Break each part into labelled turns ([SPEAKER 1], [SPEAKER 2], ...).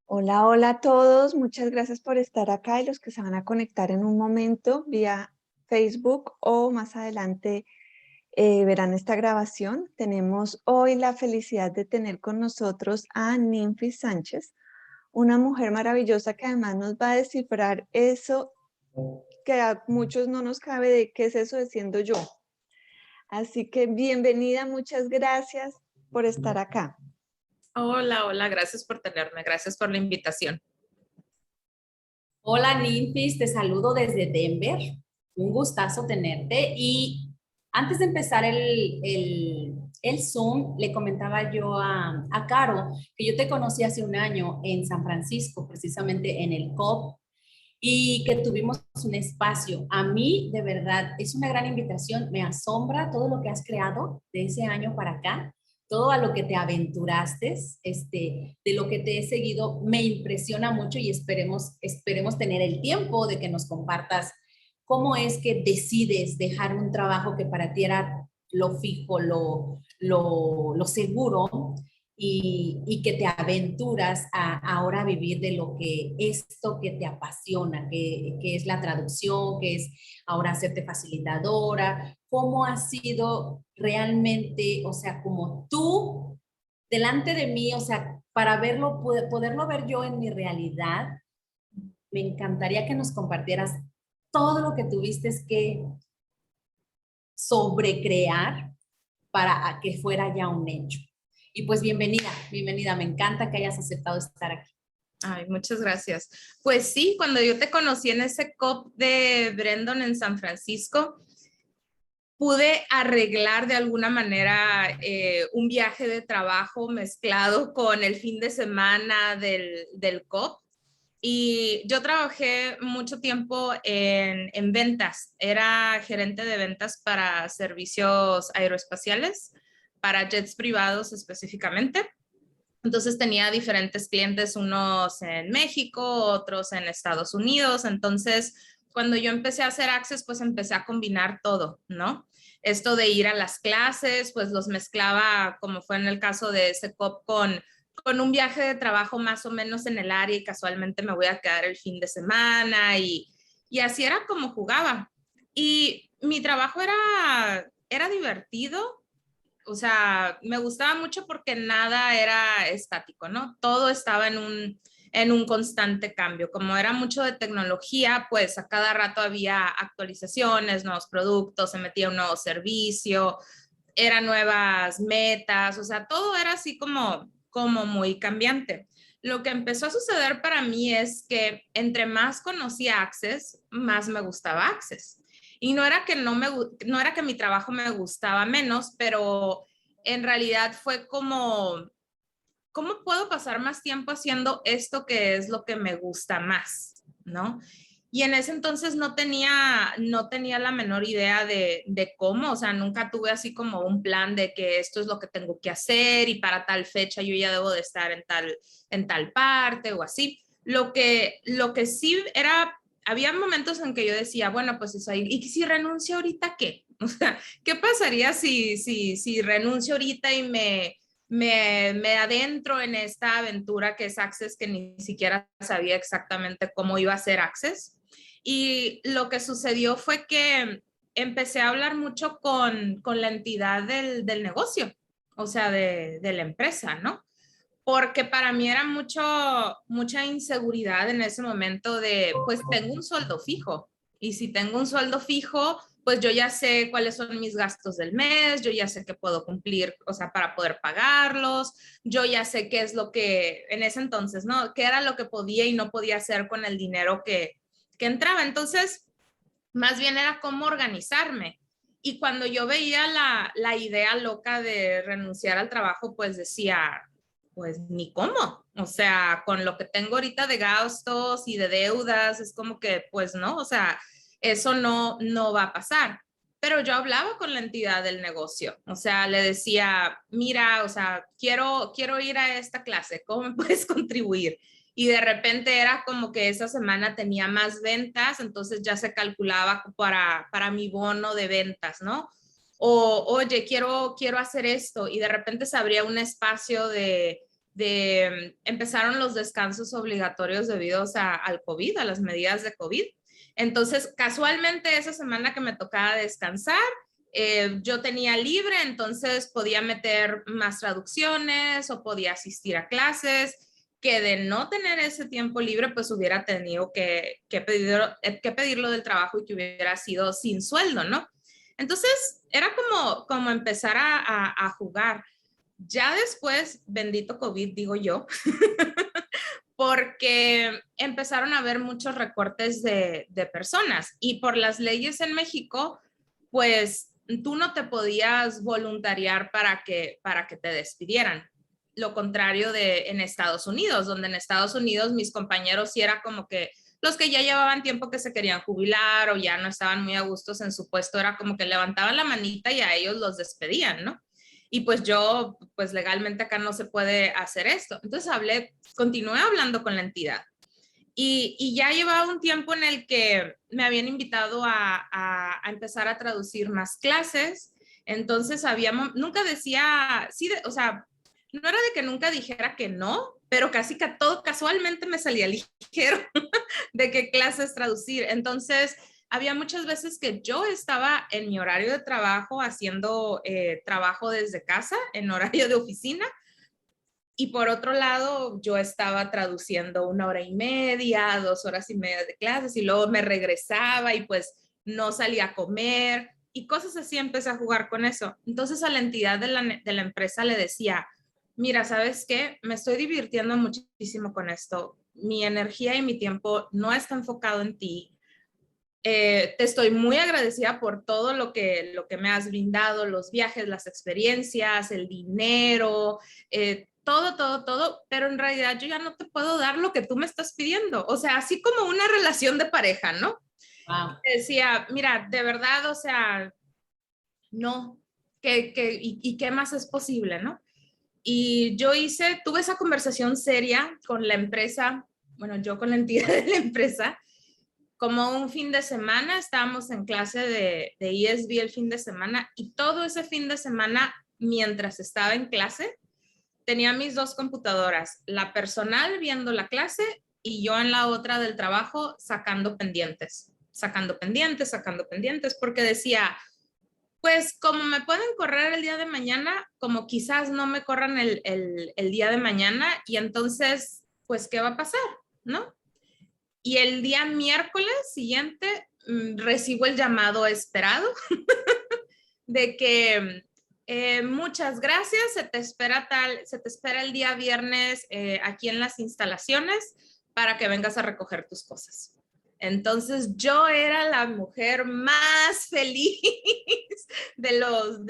[SPEAKER 1] Hola, hola a todos. Muchas gracias por estar acá y los que se van a conectar en un momento vía Facebook o más adelante verán esta grabación. Tenemos hoy la felicidad de tener con nosotros a Ninfi Sánchez, una mujer maravillosa que además nos va a descifrar eso que a muchos no nos cabe de qué es eso de siendo yo. Así que bienvenida, muchas gracias por estar acá.
[SPEAKER 2] Hola, hola, gracias por tenerme, gracias por la invitación.
[SPEAKER 3] Hola Ninfis, te saludo desde Denver. Un gustazo tenerte. Y antes de empezar el Zoom, le comentaba yo a Caro que yo te conocí hace un año en San Francisco, precisamente en el COP, y que tuvimos un espacio. A mí, de verdad, es una gran invitación. Me asombra todo lo que has creado de ese año para acá, todo a lo que te aventuraste, de lo que te he seguido, me impresiona mucho y esperemos tener el tiempo de que nos compartas cómo es que decides dejar un trabajo que para ti era lo fijo, lo seguro, y que te aventuras a ahora vivir de lo que esto que te apasiona, que es la traducción, que es ahora hacerte facilitadora. ¿Cómo ha sido realmente, o sea, como tú delante de mí, o sea, para verlo, poderlo ver yo en mi realidad? Me encantaría que nos compartieras todo lo que tuviste que sobrecrear para que fuera ya un hecho. Y pues bienvenida, me encanta que hayas aceptado estar aquí.
[SPEAKER 2] Ay, muchas gracias. Pues sí, cuando yo te conocí en ese COP de Brandon en San Francisco, pude arreglar de alguna manera un viaje de trabajo mezclado con el fin de semana del COP. Y yo trabajé mucho tiempo en ventas. Era gerente de ventas para servicios aeroespaciales, para jets privados específicamente. Entonces tenía diferentes clientes, unos en México, otros en Estados Unidos. Entonces, cuando yo empecé a hacer Access, pues empecé a combinar todo, ¿no? Esto de ir a las clases, pues los mezclaba, como fue en el caso de ese COP, con un viaje de trabajo más o menos en el área y casualmente me voy a quedar el fin de semana y así era como jugaba. Y mi trabajo era divertido, o sea, me gustaba mucho porque nada era estático, ¿no? Todo estaba en un constante cambio. Como era mucho de tecnología, pues a cada rato había actualizaciones, nuevos productos, se metía un nuevo servicio, eran nuevas metas, o sea, todo era así como muy cambiante. Lo que empezó a suceder para mí es que entre más conocía Access, más me gustaba Access. Y no era que no era que mi trabajo me gustaba menos, pero en realidad fue como, ¿cómo puedo pasar más tiempo haciendo esto que es lo que me gusta más? ¿No? Y en ese entonces no tenía la menor idea de cómo, o sea, nunca tuve así como un plan de que esto es lo que tengo que hacer y para tal fecha yo ya debo de estar en tal parte o así. Lo que sí era, había momentos en que yo decía, bueno, pues eso, ¿y si renuncio ahorita qué? O sea, ¿qué pasaría si renuncio ahorita y me adentro en esta aventura que es Access, que ni siquiera sabía exactamente cómo iba a ser Access? Y lo que sucedió fue que empecé a hablar mucho con la entidad del negocio, o sea, de la empresa, ¿no? Porque para mí era mucha inseguridad en ese momento de, pues tengo un sueldo fijo, y si tengo un sueldo fijo, pues yo ya sé cuáles son mis gastos del mes, yo ya sé que puedo cumplir, o sea, para poder pagarlos, yo ya sé qué es lo que, en ese entonces, ¿no? ¿Qué era lo que podía y no podía hacer con el dinero que entraba? Entonces, más bien era cómo organizarme. Y cuando yo veía la idea loca de renunciar al trabajo, pues decía, pues ni cómo. O sea, con lo que tengo ahorita de gastos y de deudas, es como que, pues no, o sea, eso no va a pasar. Pero yo hablaba con la entidad del negocio, o sea, le decía, mira, o sea, quiero ir a esta clase, ¿cómo me puedes contribuir? Y de repente era como que esa semana tenía más ventas, entonces ya se calculaba para mi bono de ventas, ¿no? O, oye, quiero hacer esto, y de repente se abría un espacio empezaron los descansos obligatorios debido al COVID, a las medidas de COVID. Entonces, casualmente esa semana que me tocaba descansar, yo tenía libre, entonces podía meter más traducciones o podía asistir a clases, que de no tener ese tiempo libre, pues hubiera tenido que pedirlo del trabajo y que hubiera sido sin sueldo, ¿no? Entonces, era como empezar a jugar. Ya después, bendito COVID, digo yo, porque empezaron a haber muchos recortes de personas y por las leyes en México, pues tú no te podías voluntariar para que te despidieran. Lo contrario de en Estados Unidos, donde en Estados Unidos mis compañeros sí era como que los que ya llevaban tiempo que se querían jubilar o ya no estaban muy a gustos en su puesto, era como que levantaban la manita y a ellos los despedían, ¿no? Y pues yo, pues legalmente acá no se puede hacer esto. Entonces continué hablando con la entidad. Y ya llevaba un tiempo en el que me habían invitado a empezar a traducir más clases. Entonces nunca decía, sí, o sea, no era de que nunca dijera que no, pero casi que todo casualmente me salía ligero de qué clases traducir. Entonces, había muchas veces que yo estaba en mi horario de trabajo haciendo trabajo desde casa, en horario de oficina, y por otro lado, yo estaba traduciendo 1 hora y media, 2 horas y media de clases, y luego me regresaba y pues no salía a comer, y cosas así. Empecé a jugar con eso. Entonces a la entidad de la empresa le decía, mira, ¿sabes qué? Me estoy divirtiendo muchísimo con esto. Mi energía y mi tiempo no está enfocado en ti. Te estoy muy agradecida por todo lo que me has brindado, los viajes, las experiencias, el dinero, todo, pero en realidad yo ya no te puedo dar lo que tú me estás pidiendo. O sea, así como una relación de pareja, ¿no?
[SPEAKER 3] Wow.
[SPEAKER 2] Decía, mira, de verdad, o sea, no, y qué más es posible, ¿no? Y tuve esa conversación seria con la empresa, bueno, yo con la entidad de la empresa, como un fin de semana. Estábamos en clase de ESB el fin de semana, y todo ese fin de semana, mientras estaba en clase, tenía mis 2 computadoras, la personal viendo la clase y yo en la otra del trabajo sacando pendientes, porque decía, pues como me pueden correr el día de mañana, como quizás no me corran el día de mañana, y entonces, pues, ¿qué va a pasar? ¿No? Y el día miércoles siguiente recibo el llamado esperado de que muchas gracias, se te espera el día viernes aquí en las instalaciones para que vengas a recoger tus cosas. Entonces yo era la mujer más feliz de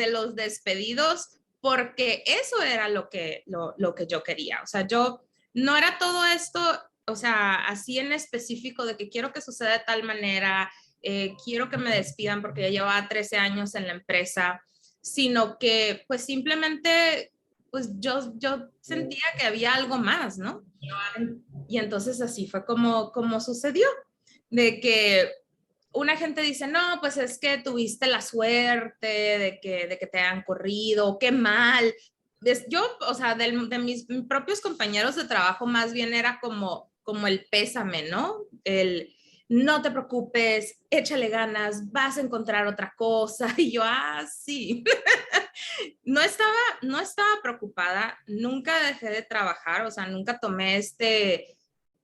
[SPEAKER 2] los despedidos, porque eso era lo que yo quería. O sea, yo no era todo esto, o sea, así en específico de que quiero que suceda de tal manera, quiero que me despidan porque ya llevaba 13 años en la empresa, sino que pues simplemente pues yo sentía que había algo más, ¿no? Y entonces así fue como sucedió, de que una gente dice, no, pues es que tuviste la suerte de que te hayan corrido, qué mal. Yo, o sea, de mis propios compañeros de trabajo, más bien era como el pésame, ¿no? No te preocupes, échale ganas, vas a encontrar otra cosa. Y yo, sí. No estaba preocupada, nunca dejé de trabajar, o sea, nunca tomé este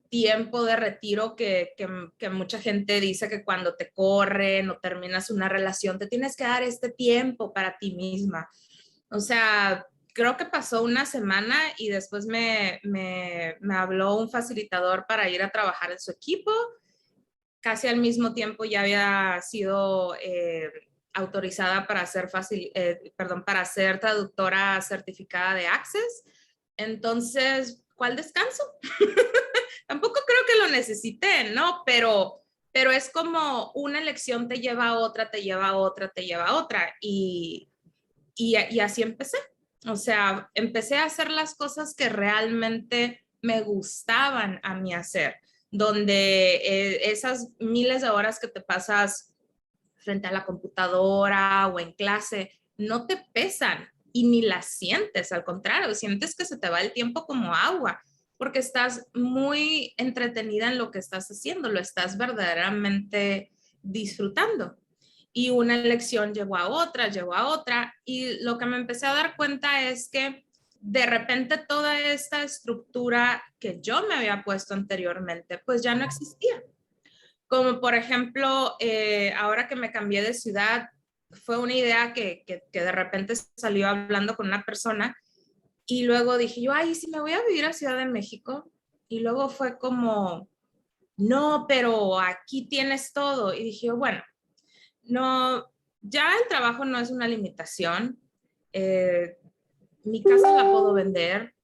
[SPEAKER 2] tiempo de retiro que mucha gente dice que cuando te corren o terminas una relación, te tienes que dar este tiempo para ti misma. O sea, creo que pasó una semana y después me habló un facilitador para ir a trabajar en su equipo. Casi al mismo tiempo ya había sido autorizada para ser traductora certificada de Access. Entonces, ¿cuál descanso? Tampoco creo que lo necesité, ¿no? Pero es como una elección te lleva a otra, te lleva a otra, te lleva a otra. Y así empecé. O sea, empecé a hacer las cosas que realmente me gustaban a mí hacer, donde esas miles de horas que te pasas frente a la computadora o en clase no te pesan. y ni la sientes, al contrario, sientes que se te va el tiempo como agua, porque estás muy entretenida en lo que estás haciendo, lo estás verdaderamente disfrutando. Y una lección llevó a otra, y lo que me empecé a dar cuenta es que de repente toda esta estructura que yo me había puesto anteriormente, pues ya no existía. Como por ejemplo, ahora que me cambié de ciudad, fue una idea que de repente salió hablando con una persona y luego dije yo, ay, si me voy a vivir a Ciudad de México. Y luego fue como, no, pero aquí tienes todo. Y dije yo, bueno, no, ya el trabajo no es una limitación. Eh, Mi casa la puedo vender,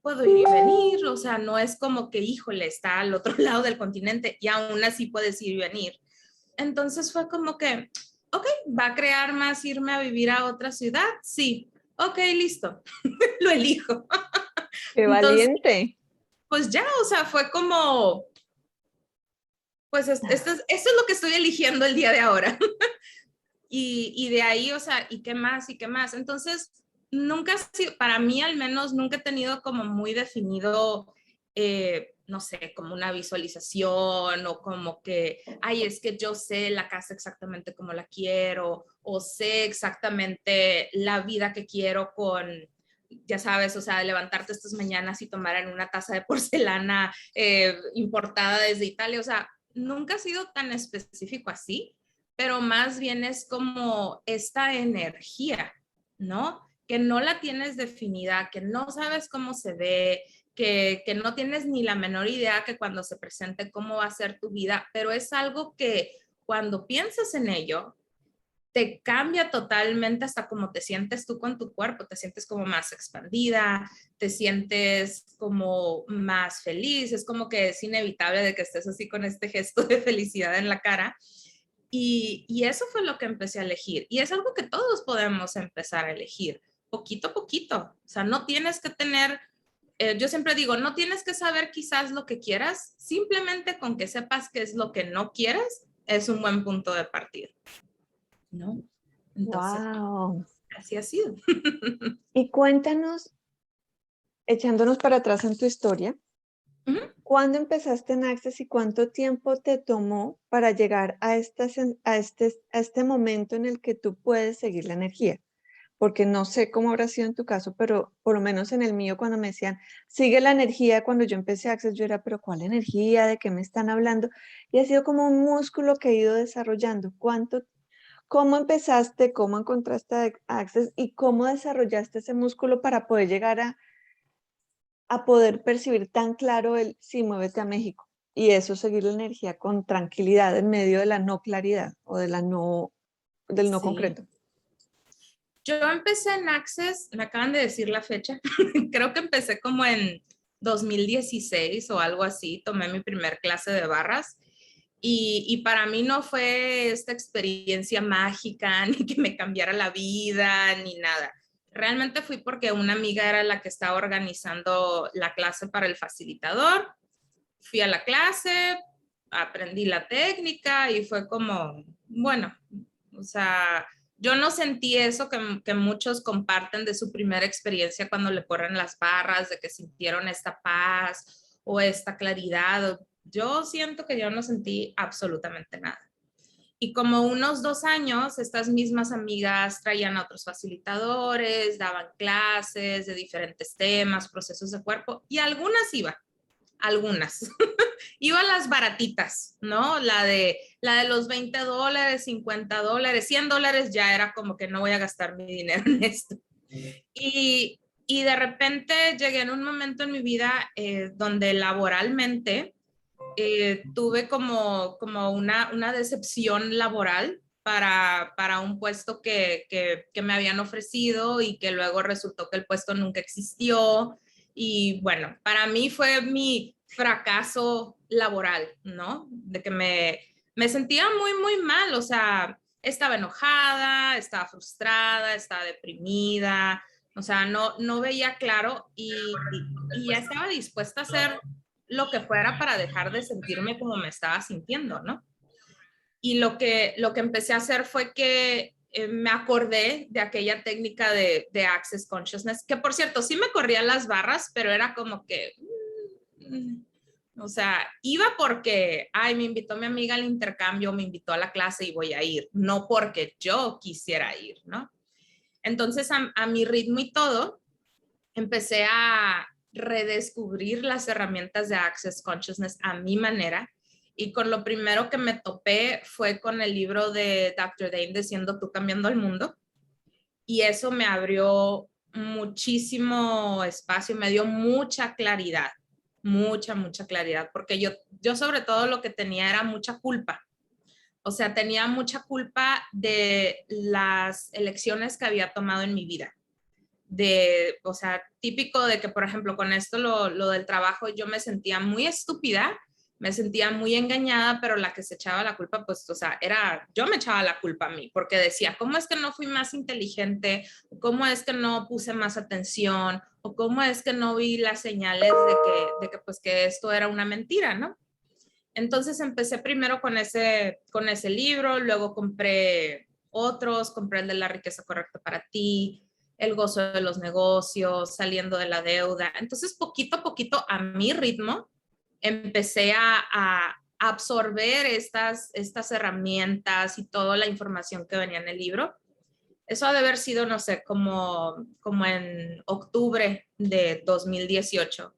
[SPEAKER 2] puedo ir y venir, o sea, no es como que, híjole, está al otro lado del continente y aún así puedes ir y venir. Entonces fue como que, ok, ¿va a crear más irme a vivir a otra ciudad? Sí, ok, listo, lo elijo.
[SPEAKER 1] ¡Qué
[SPEAKER 2] Entonces,
[SPEAKER 1] valiente!
[SPEAKER 2] pues ya, o sea, fue como, pues esto es lo que estoy eligiendo el día de ahora. Y de ahí, o sea, ¿y qué más? ¿Y qué más? Entonces, nunca, para mí al menos, nunca he tenido como muy definido, no sé, como una visualización o como que, ay, es que yo sé la casa exactamente como la quiero o sé exactamente la vida que quiero con, ya sabes, o sea, levantarte estas mañanas y tomar en una taza de porcelana importada desde Italia, o sea, nunca ha sido tan específico así, pero más bien es como esta energía, ¿no? Que no la tienes definida, que no sabes cómo se ve, que no tienes ni la menor idea que cuando se presente cómo va a ser tu vida, pero es algo que cuando piensas en ello, te cambia totalmente hasta cómo te sientes tú con tu cuerpo, te sientes como más expandida, te sientes como más feliz, es como que es inevitable de que estés así con este gesto de felicidad en la cara. Y eso fue lo que empecé a elegir. Y es algo que todos podemos empezar a elegir, poquito a poquito. O sea, no tienes que tener, yo siempre digo, no tienes que saber quizás lo que quieras, simplemente con que sepas qué es lo que no quieres, es un buen punto de partida, ¿no? Entonces,
[SPEAKER 1] ¡Wow!
[SPEAKER 2] así ha sido.
[SPEAKER 1] Y cuéntanos, echándonos para atrás en tu historia,
[SPEAKER 2] Ujú.
[SPEAKER 1] ¿cuándo empezaste en Access y cuánto tiempo te tomó para llegar a este momento en el que tú puedes seguir la energía? Porque no sé cómo habrá sido en tu caso, pero por lo menos en el mío, cuando me decían, sigue la energía, cuando yo empecé Access, yo era, pero ¿cuál energía? ¿De qué me están hablando? Y ha sido como un músculo que he ido desarrollando. ¿Cómo empezaste? ¿Cómo encontraste Access? ¿Y cómo desarrollaste ese músculo para poder llegar a poder percibir tan claro el sí, muévete a México? Y eso, seguir la energía con tranquilidad en medio de la no claridad o del no
[SPEAKER 3] Sí.
[SPEAKER 1] concreto.
[SPEAKER 2] Yo empecé en Access, me acaban de decir la fecha, creo que empecé como en 2016 o algo así, tomé mi primer clase de barras y para mí no fue esta experiencia mágica, ni que me cambiara la vida, ni nada. Realmente fui porque una amiga era la que estaba organizando la clase para el facilitador. Fui a la clase, aprendí la técnica y fue como, bueno, o sea, yo no sentí eso que muchos comparten de su primera experiencia cuando le corren las barras, de que sintieron esta paz o esta claridad. Yo siento que yo no sentí absolutamente nada. Y como unos 2 años, estas mismas amigas traían a otros facilitadores, daban clases de diferentes temas, procesos de cuerpo, y algunas. Iba a las baratitas, ¿no? La de los $20, $50, $100, ya era como que no voy a gastar mi dinero en esto. Y de repente llegué en un momento en mi vida donde laboralmente tuve como una decepción laboral para un puesto que me habían ofrecido y que luego resultó que el puesto nunca existió. Y bueno, para mí fue mi fracaso laboral, ¿no? De que me sentía muy, muy mal, o sea, estaba enojada, estaba frustrada, estaba deprimida, o sea, no veía claro y ya estaba dispuesta a hacer lo que fuera para dejar de sentirme como me estaba sintiendo, ¿no? Y lo que empecé a hacer fue que me acordé de aquella técnica de Access Consciousness, que por cierto, sí me corría las barras, pero era como que, o sea, iba porque, ay, me invitó mi amiga al intercambio, me invitó a la clase y voy a ir, no porque yo quisiera ir, ¿no? Entonces, a mi ritmo y todo, empecé a redescubrir las herramientas de Access Consciousness a mi manera. Y con lo primero que me topé fue con el libro de Dr. Dane de Siendo tú cambiando el mundo. Y eso me abrió muchísimo espacio, me dio mucha claridad, mucha claridad, porque yo sobre todo lo que tenía era mucha culpa. O sea, tenía mucha culpa de las elecciones que había tomado en mi vida. O sea, típico de que, por ejemplo, con esto, lo del trabajo, yo me sentía muy estúpida, me sentía muy engañada, pero la que se echaba la culpa, pues, o sea, yo me echaba la culpa a mí, porque decía, ¿cómo es que no fui más inteligente? ¿Cómo es que no puse más atención? ¿O cómo es que no vi las señales pues, que esto era una mentira, ¿no? Entonces empecé primero con ese libro, luego compré otros, compré el de La riqueza correcta para ti, El gozo de los negocios, Saliendo de la deuda. Entonces, poquito a poquito, a mi ritmo, empecé a absorber estas herramientas y toda la información que venía en el libro. Eso ha de haber sido, no sé, como en octubre de 2018.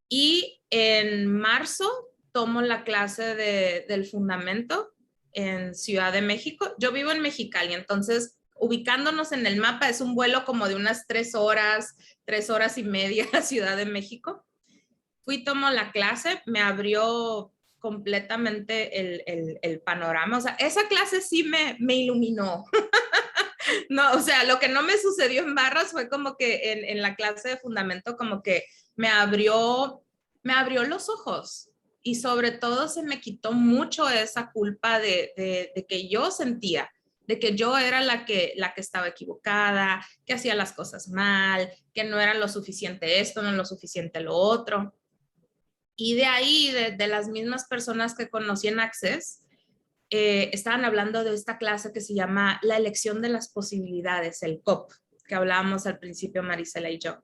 [SPEAKER 2] Y en marzo tomo la clase del fundamento en Ciudad de México. Yo vivo en Mexicali, entonces ubicándonos en el mapa es un vuelo como de unas 3 horas y media a Ciudad de México. Fui, tomo la clase, me abrió completamente el panorama. O sea, esa clase sí me iluminó. No, o sea, lo que no me sucedió en barras fue como que en la clase de fundamento como que me abrió los ojos y sobre todo se me quitó mucho esa culpa de que yo sentía, de que yo era la que estaba equivocada, que hacía las cosas mal, que no era lo suficiente esto, no lo suficiente lo otro. Y de ahí, de las mismas personas que conocí en Access, estaban hablando de esta clase que se llama La elección de las posibilidades, el COP, que hablábamos al principio Marisela y yo.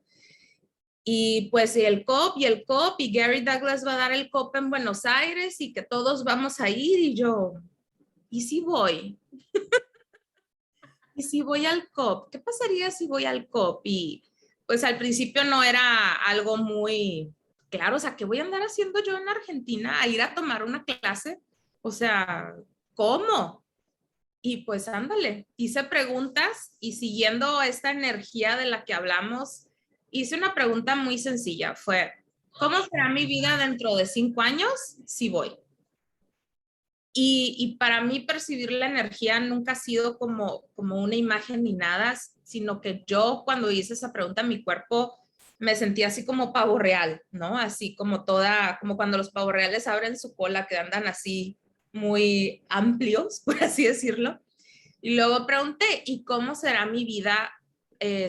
[SPEAKER 2] Y pues el COP y Gary Douglas va a dar el COP en Buenos Aires y que todos vamos a ir y yo, ¿y si voy? ¿Y si voy al COP? ¿Qué pasaría si voy al COP? Y pues al principio no era algo muy claro, o sea, ¿qué voy a andar haciendo yo en Argentina? A ir a tomar una clase, o sea, ¿cómo? Y pues ándale, hice preguntas y siguiendo esta energía de la que hablamos, hice una pregunta muy sencilla, fue, ¿cómo será mi vida dentro de 5 años si voy? Y para mí percibir la energía nunca ha sido como una imagen ni nada, sino que yo cuando hice esa pregunta, mi cuerpo me sentía así como pavo real, ¿no? Así como como cuando los pavos reales abren su cola, que andan así muy amplios, por así decirlo. Y luego pregunté, ¿y cómo será mi vida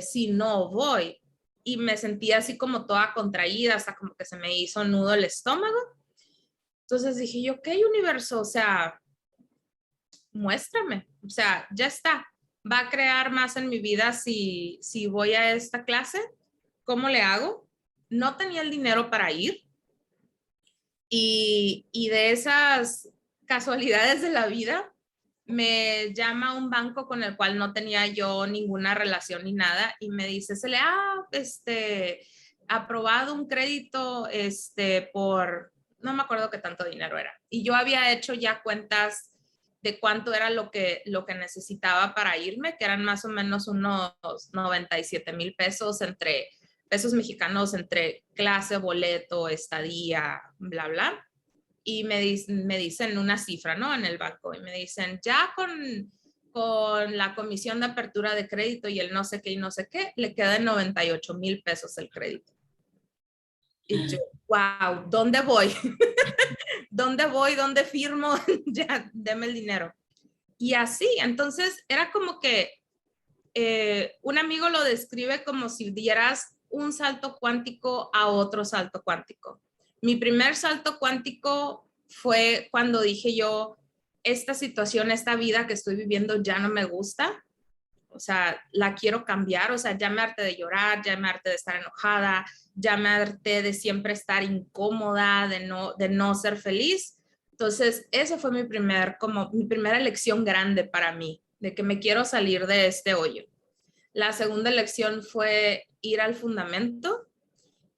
[SPEAKER 2] si no voy? Y me sentía así como toda contraída, hasta como que se me hizo nudo el estómago. Entonces dije yo, ok, universo, o sea, muéstrame, o sea, ya está. Va a crear más en mi vida si voy a esta clase. ¿Cómo le hago? No tenía el dinero para ir. Y de esas casualidades de la vida, me llama un banco con el cual no tenía yo ninguna relación ni nada y me dice, se le ha aprobado un crédito por, no me acuerdo qué tanto dinero era. Y yo había hecho ya cuentas de cuánto era lo que necesitaba para irme, que eran más o menos unos 97,000 pesos entre pesos mexicanos, entre clase, boleto, estadía, bla, bla. Y me dicen una cifra, ¿no? En el banco. Y me dicen, ya con la comisión de apertura de crédito y el no sé qué y no sé qué, le quedan 98,000 pesos el crédito. Y yo, wow, ¿dónde voy? ¿Dónde voy? ¿Dónde firmo? Ya, deme el dinero. Y así, entonces era como que un amigo lo describe como si dieras un salto cuántico a otro salto cuántico. Mi primer salto cuántico fue cuando dije yo, esta situación, esta vida que estoy viviendo ya no me gusta. O sea, la quiero cambiar, o sea, ya me harté de llorar, ya me harté de estar enojada, ya me harté de siempre estar incómoda, de no ser feliz. Entonces, eso fue mi primera elección grande para mí, de que me quiero salir de este hoyo. La segunda elección fue ir al fundamento,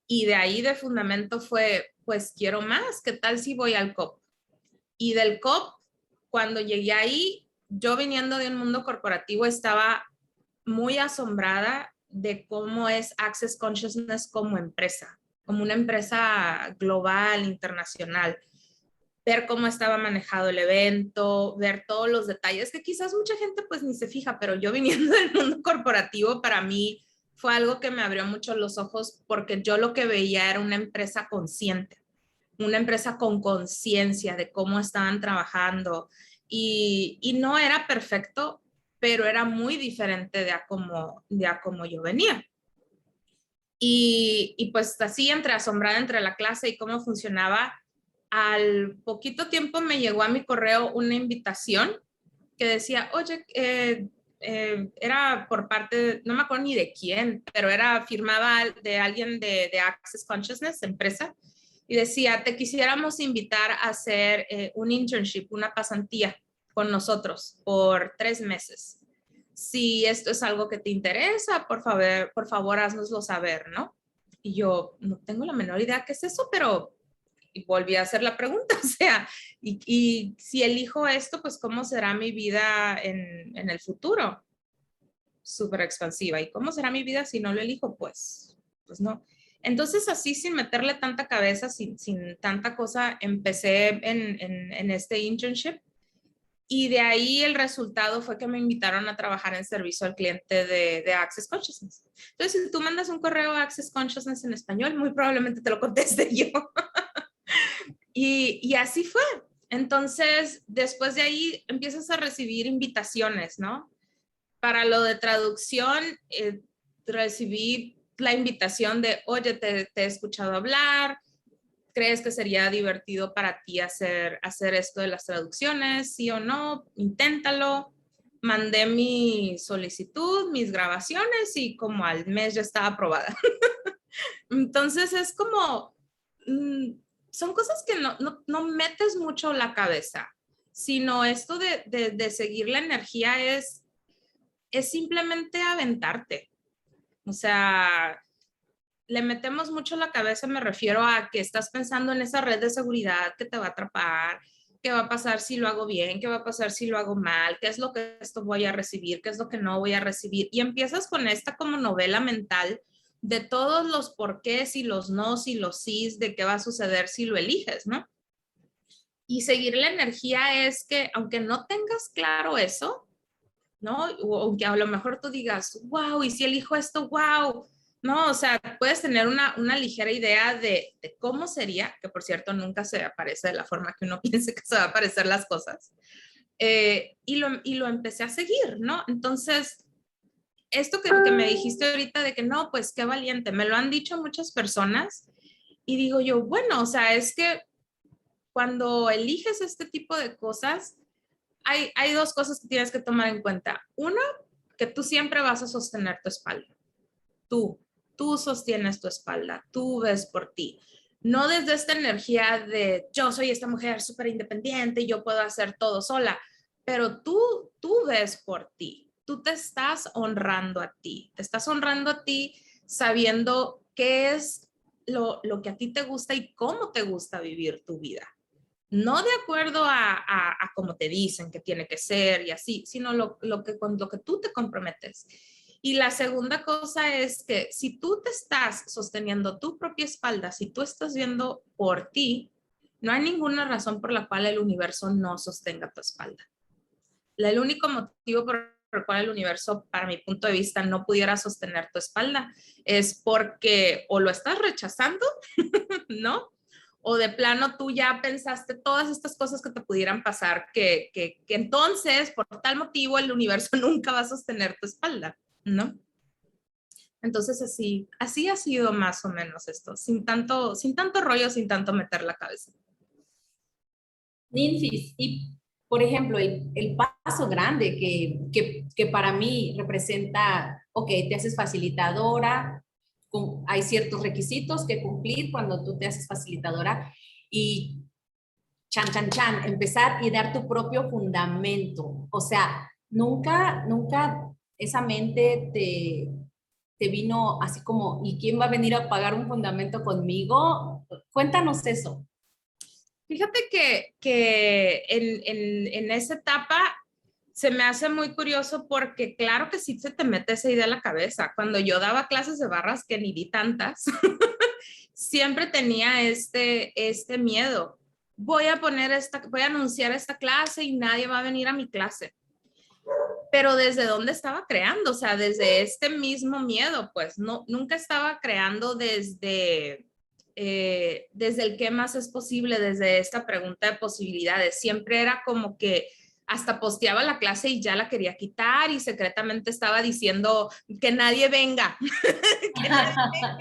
[SPEAKER 2] y de ahí de fundamento fue, pues quiero más, ¿qué tal si voy al COP? Y del COP, cuando llegué ahí, yo viniendo de un mundo corporativo, estaba muy asombrada de cómo es Access Consciousness como empresa, como una empresa global, internacional. Ver cómo estaba manejado el evento, ver todos los detalles que quizás mucha gente pues ni se fija, pero yo viniendo del mundo corporativo, para mí fue algo que me abrió mucho los ojos, porque yo lo que veía era una empresa consciente, una empresa con conciencia de cómo estaban trabajando, y no era perfecto, pero era muy diferente de a cómo yo venía. Y pues así, entre asombrada entre la clase y cómo funcionaba, al poquito tiempo me llegó a mi correo una invitación que decía, oye, era por parte, no me acuerdo ni de quién, pero era firmada de alguien de Access Consciousness, empresa, y decía, te quisiéramos invitar a hacer un internship, una pasantía con nosotros por 3 meses. Si esto es algo que te interesa, por favor, haznoslo saber, ¿no? Y yo no tengo la menor idea qué es eso, pero y volví a hacer la pregunta, o sea, y si elijo esto, pues ¿cómo será mi vida en el futuro? Súper expansiva. ¿Y cómo será mi vida si no lo elijo? Pues no. Entonces así, sin meterle tanta cabeza, sin tanta cosa, empecé en este internship, y de ahí el resultado fue que me invitaron a trabajar en servicio al cliente de Access Consciousness. Entonces, si tú mandas un correo a Access Consciousness en español, muy probablemente te lo conteste yo. Y así fue. Entonces, después de ahí empiezas a recibir invitaciones, ¿no? Para lo de traducción, recibí la invitación de, oye, te he escuchado hablar, ¿crees que sería divertido para ti hacer esto de las traducciones? ¿Sí o no? Inténtalo. Mandé mi solicitud, mis grabaciones, y como al mes ya estaba aprobada. Entonces es como, son cosas que no metes mucho la cabeza, sino esto de seguir la energía es simplemente aventarte. O sea, le metemos mucho la cabeza, me refiero a que estás pensando en esa red de seguridad que te va a atrapar, qué va a pasar si lo hago bien, qué va a pasar si lo hago mal, qué es lo que esto voy a recibir, qué es lo que no voy a recibir, y empiezas con esta como novela mental de todos los porqués y los nos y los sís de qué va a suceder si lo eliges, ¿no? Y seguir la energía es que aunque no tengas claro eso, ¿no? O aunque a lo mejor tú digas, wow, y si elijo esto, wow, ¿no? O sea, puedes tener una ligera idea de cómo sería, que por cierto nunca se aparece de la forma que uno piense que se va a aparecer las cosas, y lo empecé a seguir, ¿no? Entonces, esto que me dijiste ahorita de que no, pues qué valiente, me lo han dicho muchas personas, y digo yo, bueno, o sea, es que cuando eliges este tipo de cosas, hay 2 cosas que tienes que tomar en cuenta. Una, que tú siempre vas a sostener tu espalda. Tú sostienes tu espalda, tú ves por ti. No desde esta energía de yo soy esta mujer súper independiente y yo puedo hacer todo sola, pero tú ves por ti. Tú te estás honrando a ti. Te estás honrando a ti sabiendo qué es lo que a ti te gusta y cómo te gusta vivir tu vida. No de acuerdo a cómo te dicen que tiene que ser y así, sino con lo que tú te comprometes. Y la segunda cosa es que si tú te estás sosteniendo tu propia espalda, si tú estás viendo por ti, no hay ninguna razón por la cual el universo no sostenga tu espalda. El único motivo por el cual el universo, para mi punto de vista, no pudiera sostener tu espalda es porque o lo estás rechazando, ¿no? O de plano tú ya pensaste todas estas cosas que te pudieran pasar, que entonces, por tal motivo, el universo nunca va a sostener tu espalda, ¿no? Entonces así ha sido más o menos esto, sin tanto rollo, sin tanto meter la cabeza.
[SPEAKER 3] Ninfis, y por ejemplo, el paso grande que para mí representa, ok, te haces facilitadora, hay ciertos requisitos que cumplir cuando tú te haces facilitadora y chan, chan, chan, empezar y dar tu propio fundamento. O sea, nunca esa mente te vino así como, ¿y quién va a venir a pagar un fundamento conmigo? Cuéntanos eso.
[SPEAKER 2] Fíjate que en esa etapa se me hace muy curioso porque claro que sí se te mete esa idea a la cabeza. Cuando yo daba clases de barras, que ni di tantas, siempre tenía este miedo. Voy a anunciar esta clase y nadie va a venir a mi clase. Pero ¿desde dónde estaba creando? O sea, desde este mismo miedo, pues no, nunca estaba creando desde el qué más es posible, desde esta pregunta de posibilidades. Siempre era como que hasta posteaba la clase y ya la quería quitar y secretamente estaba diciendo que nadie venga, que nadie venga.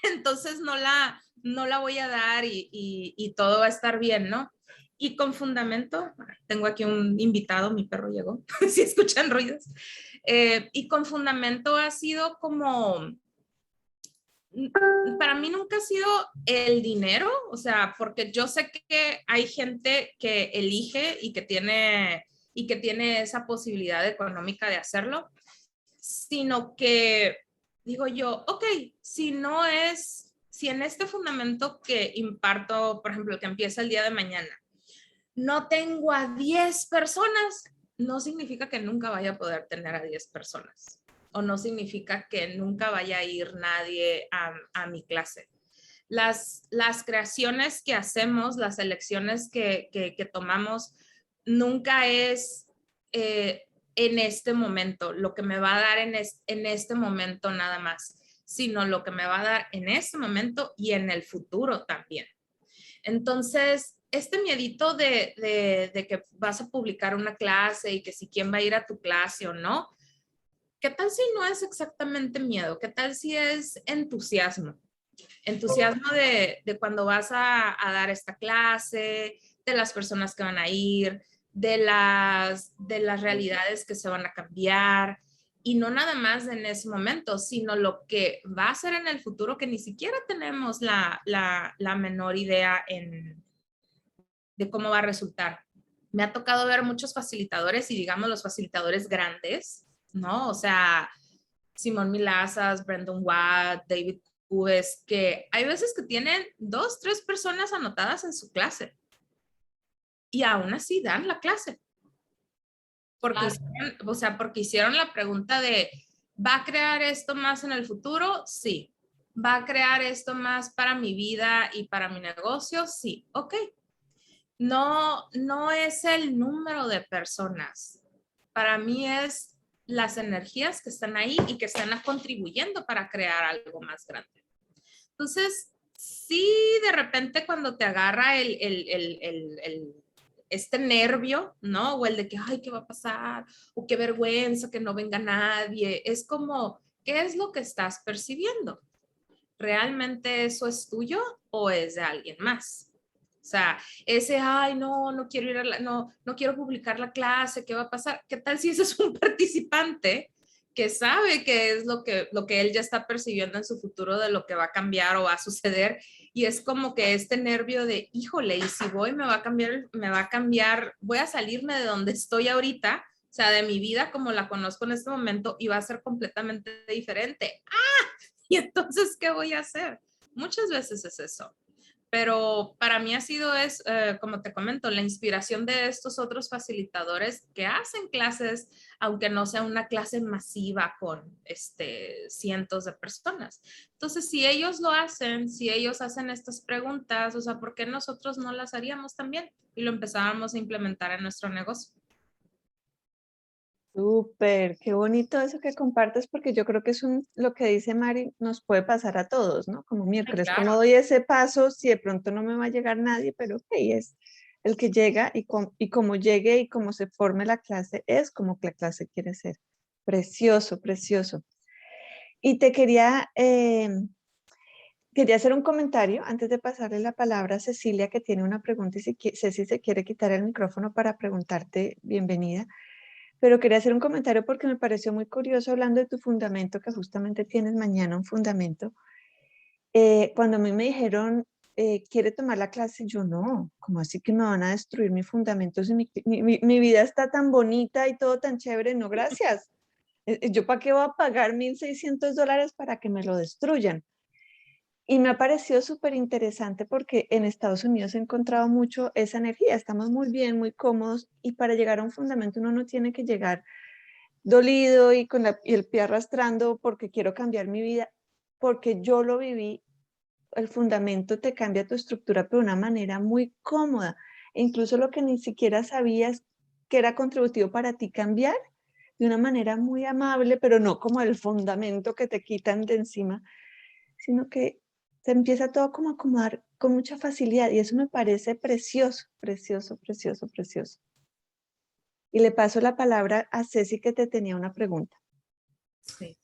[SPEAKER 2] Entonces no la voy a dar y todo va a estar bien, ¿no? Y con fundamento, tengo aquí un invitado, mi perro llegó, si escuchan ruidos, y con fundamento ha sido como, para mí nunca ha sido el dinero, o sea, porque yo sé que hay gente que elige y que tiene esa posibilidad económica de hacerlo, sino que digo yo, ok, si en este fundamento que imparto, por ejemplo, el que empieza el día de mañana, no tengo a 10 personas, no significa que nunca vaya a poder tener a 10 personas o no significa que nunca vaya a ir nadie a mi clase. Las creaciones que hacemos, las elecciones que tomamos, nunca es en este momento, lo que me va a dar en este momento nada más, sino lo que me va a dar en este momento y en el futuro también. Entonces, este miedito de que vas a publicar una clase y que si quién va a ir a tu clase o no, ¿qué tal si no es exactamente miedo? ¿Qué tal si es entusiasmo? Entusiasmo de cuando vas a dar esta clase, de las personas que van a ir, de las realidades que se van a cambiar y no nada más en ese momento, sino lo que va a ser en el futuro que ni siquiera tenemos la menor idea de cómo va a resultar. Me ha tocado ver muchos facilitadores y digamos los facilitadores grandes, ¿no? O sea, Simón Milazas, Brandon Watt, David Cubes, que hay veces que tienen 2, 3 personas anotadas en su clase y aún así dan la clase. Porque, porque hicieron la pregunta de, ¿va a crear esto más en el futuro? Sí. ¿Va a crear esto más para mi vida y para mi negocio? Sí. Ok. No es el número de personas. Para mí es las energías que están ahí y que están contribuyendo para crear algo más grande. Entonces, sí, de repente cuando te agarra este nervio, ¿no? O el de que, ay, ¿qué va a pasar? O qué vergüenza que no venga nadie. Es como, ¿qué es lo que estás percibiendo? ¿Realmente eso es tuyo o es de alguien más? O sea, ay, no quiero ir no quiero publicar la clase, ¿qué va a pasar? ¿Qué tal si ese es un participante que sabe qué es lo que él ya está percibiendo en su futuro de lo que va a cambiar o va a suceder? Y es como que este nervio de, híjole, y si voy me va a cambiar, voy a salirme de donde estoy ahorita, o sea, de mi vida como la conozco en este momento y va a ser completamente diferente. ¡Ah! Y entonces, ¿qué voy a hacer? Muchas veces es eso. Pero para mí ha sido, como te comento, la inspiración de estos otros facilitadores que hacen clases, aunque no sea una clase masiva con cientos de personas. Entonces, si ellos lo hacen, si ellos hacen estas preguntas, o sea, ¿por qué nosotros no las haríamos también? Y lo empezábamos a implementar en nuestro negocio.
[SPEAKER 1] Súper, qué bonito eso que compartes, porque yo creo que es lo que dice Mari, nos puede pasar a todos, ¿no? Como miércoles,
[SPEAKER 2] Claro.
[SPEAKER 1] ¿cómo doy ese paso si de pronto no me va a llegar nadie? Pero ok, es el que llega y como llegue y como se forme la clase, es como que la clase quiere ser. Precioso, precioso. Y te quería quería hacer un comentario antes de pasarle la palabra a Cecilia, que tiene una pregunta, y si Ceci se quiere quitar el micrófono para preguntarte, bienvenida. Pero quería hacer un comentario porque me pareció muy curioso hablando de tu fundamento, que justamente tienes mañana un fundamento. Cuando a mí me dijeron, ¿quiere tomar la clase? Yo no, ¿cómo así que me van a destruir mi fundamento si mi vida está tan bonita y todo tan chévere? No, gracias. ¿Yo para qué voy a pagar $1,600 para que me lo destruyan? Y me ha parecido súper interesante porque en Estados Unidos he encontrado mucho esa energía. Estamos muy bien, muy cómodos, y para llegar a un fundamento uno no tiene que llegar dolido y y el pie arrastrando porque quiero cambiar mi vida, porque yo lo viví. El fundamento te cambia tu estructura, pero de una manera muy cómoda. E incluso lo que ni siquiera sabías que era contributivo para ti, cambiar de una manera muy amable, pero no como el fundamento que te quitan de encima, sino que se empieza todo como a acomodar con mucha facilidad, y eso me parece precioso, precioso, precioso, precioso. Y le paso la palabra a Ceci, que te tenía una pregunta.
[SPEAKER 2] Sí.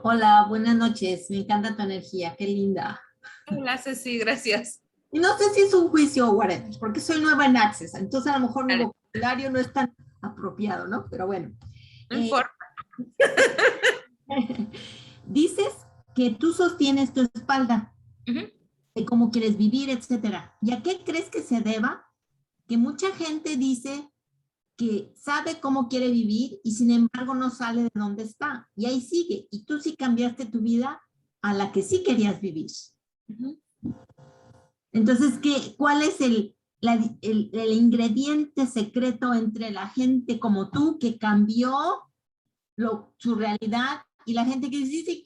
[SPEAKER 4] Hola, buenas noches. Me encanta tu energía, qué linda.
[SPEAKER 2] Hola, Ceci, gracias.
[SPEAKER 4] Y no sé si es un juicio o whatever, porque soy nueva en Access, entonces a lo mejor mi
[SPEAKER 2] Dale.
[SPEAKER 4] vocabulario no es tan apropiado, ¿no? Pero bueno.
[SPEAKER 2] No importa.
[SPEAKER 4] Dices que tú sostienes tu espalda,
[SPEAKER 2] Ujú.
[SPEAKER 4] de cómo quieres vivir, etcétera. ¿Y a qué crees que se deba? Que mucha gente dice que sabe cómo quiere vivir y sin embargo no sale de donde está. Y ahí sigue. Y tú sí cambiaste tu vida a la que sí querías vivir.
[SPEAKER 2] Ujú.
[SPEAKER 4] Entonces, ¿cuál es el ingrediente secreto entre la gente como tú que cambió su realidad y la gente que dice, sí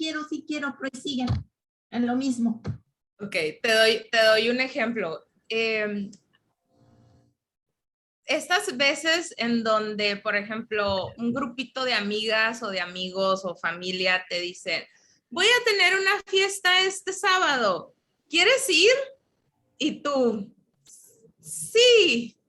[SPEAKER 4] quiero, pero siguen en lo mismo?
[SPEAKER 2] Ok, te doy un ejemplo. Estas veces en donde, por ejemplo, un grupito de amigas o de amigos o familia te dicen, voy a tener una fiesta este sábado, ¿quieres ir? Y tú, sí,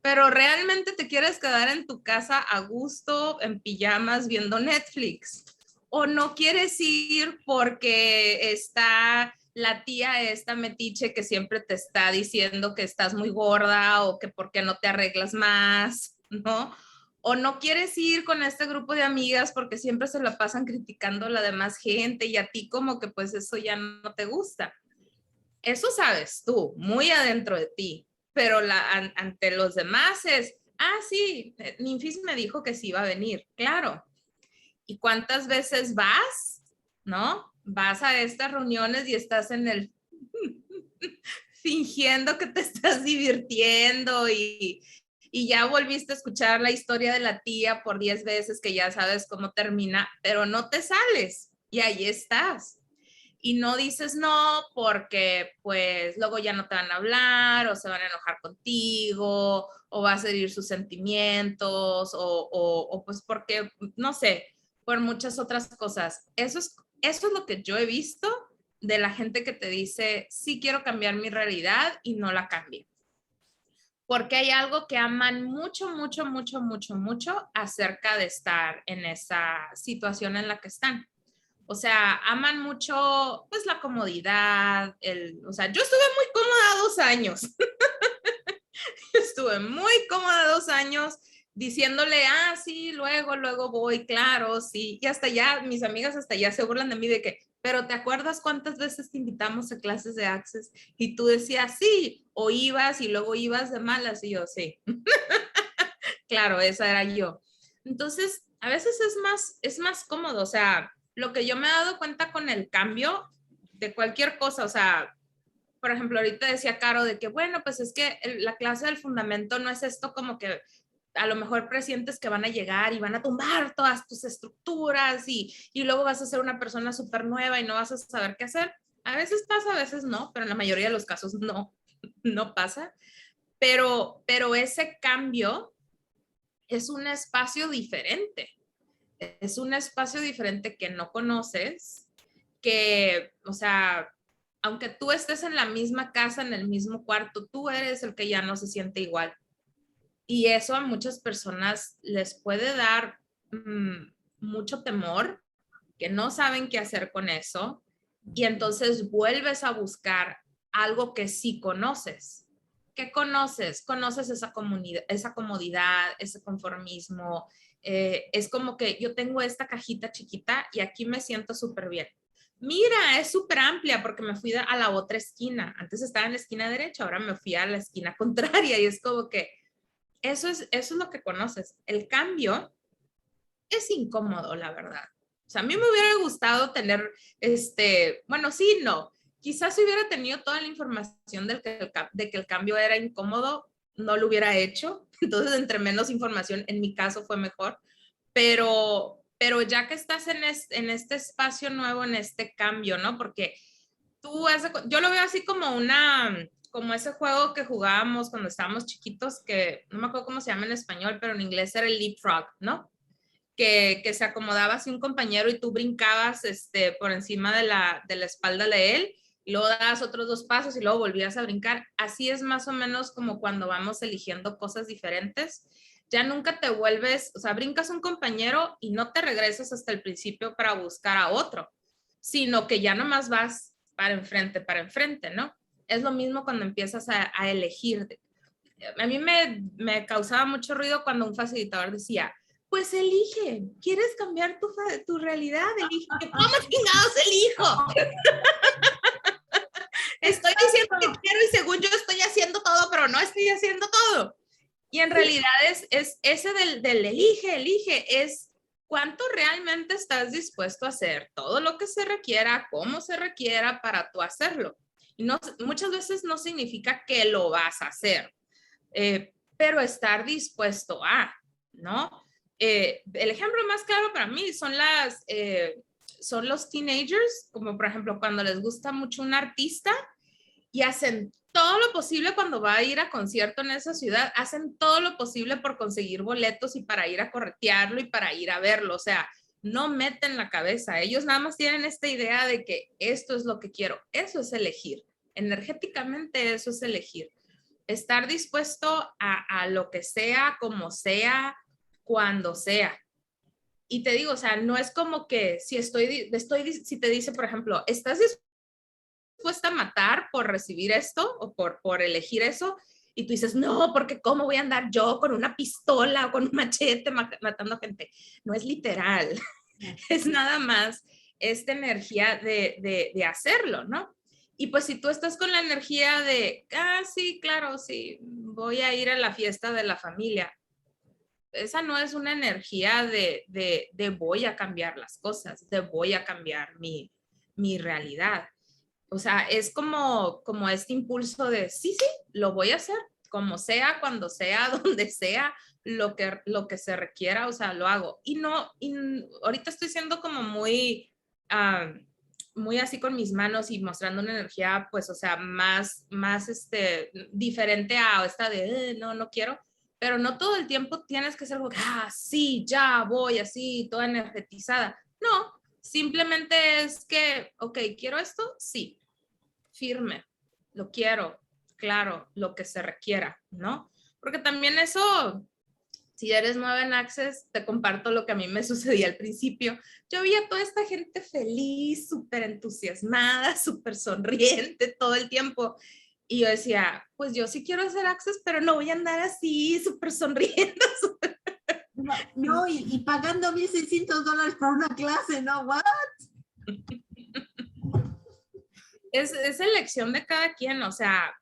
[SPEAKER 2] pero realmente te quieres quedar en tu casa a gusto, en pijamas, viendo Netflix. O no quieres ir porque está la tía esta metiche que siempre te está diciendo que estás muy gorda o que por qué no te arreglas más, ¿no? O no quieres ir con este grupo de amigas porque siempre se la pasan criticando a la demás gente y a ti como que pues eso ya no te gusta. Eso sabes tú, muy adentro de ti, pero ante los demás es, sí, Ninfis me dijo que sí iba a venir, claro. ¿Y cuántas veces vas? ¿No? Vas a estas reuniones y estás en el fingiendo que te estás divirtiendo y ya volviste a escuchar la historia de la tía por 10 veces que ya sabes cómo termina, pero no te sales y ahí estás. Y no dices no porque pues luego ya no te van a hablar o se van a enojar contigo o va a herir sus sentimientos o pues porque, no sé, por muchas otras cosas. Eso es lo que yo he visto de la gente que te dice, sí quiero cambiar mi realidad y no la cambie. Porque hay algo que aman mucho, mucho, mucho, mucho, mucho acerca de estar en esa situación en la que están. O sea, aman mucho, pues, la comodidad, o sea, yo estuve muy cómoda 2 años. Estuve muy cómoda 2 años diciéndole, sí, luego voy, claro, sí. Y hasta ya, mis amigas hasta ya se burlan de mí de que, pero ¿te acuerdas cuántas veces te invitamos a clases de Access? Y tú decías, sí, o ibas y luego ibas de malas. Y yo, sí. Claro, esa era yo. Entonces, a veces es más cómodo, o sea, lo que yo me he dado cuenta con el cambio de cualquier cosa, o sea, por ejemplo, ahorita decía Caro de que, bueno, pues es que la clase del fundamento no es esto como que a lo mejor presientes que van a llegar y van a tumbar todas tus estructuras y luego vas a ser una persona súper nueva y no vas a saber qué hacer. A veces pasa, a veces no, pero en la mayoría de los casos no, no pasa. Pero ese cambio es un espacio diferente. Es un espacio diferente que no conoces, que, o sea, aunque tú estés en la misma casa, en el mismo cuarto, tú eres el que ya no se siente igual. Y eso a muchas personas les puede dar mucho temor, que no saben qué hacer con eso. y entonces vuelves a buscar algo que sí conoces. ¿Qué conoces? Conoces esa comodidad, ese conformismo. Es como que yo tengo esta cajita chiquita y aquí me siento súper bien. Mira, es súper amplia porque me fui a la otra esquina. Antes estaba en la esquina derecha, ahora me fui a la esquina contraria y es como que eso es lo que conoces. El cambio es incómodo, la verdad. O sea, a mí me hubiera gustado tener, bueno, sí, no. Quizás si hubiera tenido toda la información de que el cambio era incómodo, no lo hubiera hecho. Entonces, entre menos información, en mi caso fue mejor. Pero ya que estás en este espacio nuevo, en este cambio, ¿no? Porque yo lo veo así como ese juego que jugábamos cuando estábamos chiquitos, que no me acuerdo cómo se llama en español, pero en inglés era el leapfrog, ¿no? Que se acomodaba así un compañero y tú brincabas por encima de la espalda de él, y luego das otros 2 pasos y luego volvías a brincar. Así es más o menos como cuando vamos eligiendo cosas diferentes. Ya nunca te vuelves, o sea, brincas un compañero y no te regresas hasta el principio para buscar a otro, sino que ya nomás vas para enfrente, ¿no? Es lo mismo cuando empiezas a elegir. A mí me causaba mucho ruido cuando un facilitador decía, pues elige, ¿quieres cambiar tu realidad? Elige. ¿Cómo chingados elijo? Estoy diciendo que quiero y según yo estoy haciendo todo, pero no estoy haciendo todo. Y en realidad es ese del elige, es cuánto realmente estás dispuesto a hacer, todo lo que se requiera, cómo se requiera para tú hacerlo. Y no, muchas veces no significa que lo vas a hacer, pero estar dispuesto a, ¿no? El ejemplo más claro para mí son los teenagers, como por ejemplo cuando les gusta mucho un artista y hacen todo lo posible cuando va a ir a concierto en esa ciudad, hacen todo lo posible por conseguir boletos y para ir a corretearlo y para ir a verlo. O sea, no meten la cabeza. Ellos nada más tienen esta idea de que esto es lo que quiero. Eso es elegir. Energéticamente eso es elegir. Estar dispuesto a lo que sea, como sea, cuando sea. Y te digo, o sea, no es como que si te dice, por ejemplo, ¿estás dispuesta a matar por recibir esto o por elegir eso? Y tú dices, no, porque ¿cómo voy a andar yo con una pistola o con un machete matando gente? No es literal, es nada más esta energía de hacerlo, ¿no? Y pues si tú estás con la energía de, sí, claro, sí, voy a ir a la fiesta de la familia, esa no es una energía de voy a cambiar las cosas, de voy a cambiar mi realidad. O sea, es como este impulso de, sí, lo voy a hacer, como sea, cuando sea, donde sea, lo que se requiera, o sea, lo hago. Y ahorita estoy siendo como muy así con mis manos y mostrando una energía, pues, o sea, más diferente a esta de, no quiero, pero no todo el tiempo tienes que ser algo, sí, ya voy así, toda energetizada. No, simplemente es que, ok, ¿quiero esto? Sí, firme, lo quiero, claro, lo que se requiera, ¿no? Porque también eso, si eres nueva en Access, te comparto lo que a mí me sucedía al principio. Yo veía a toda esta gente feliz, súper entusiasmada, súper sonriente todo el tiempo. Y yo decía, pues yo sí quiero hacer Access, pero no voy a andar así, súper sonriendo.
[SPEAKER 4] No, y pagando $1,600 por una clase, ¿no? ¿What?
[SPEAKER 2] Es elección de cada quien, o sea,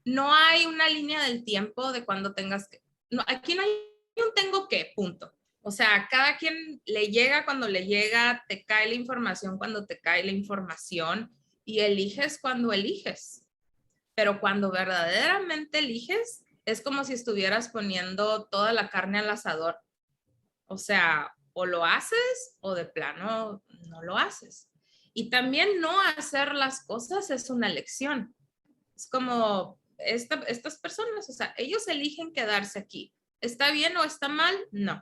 [SPEAKER 2] no hay una línea del tiempo de cuando tengas que, no, aquí no hay un tengo que, punto. O sea, cada quien le llega cuando le llega, te cae la información cuando te cae la información y eliges cuando eliges. Pero cuando verdaderamente eliges, es como si estuvieras poniendo toda la carne al asador. O sea, o lo haces o de plano no lo haces. Y también no hacer las cosas es una elección. Es como estas personas, o sea, ellos eligen quedarse aquí. ¿Está bien o está mal? No.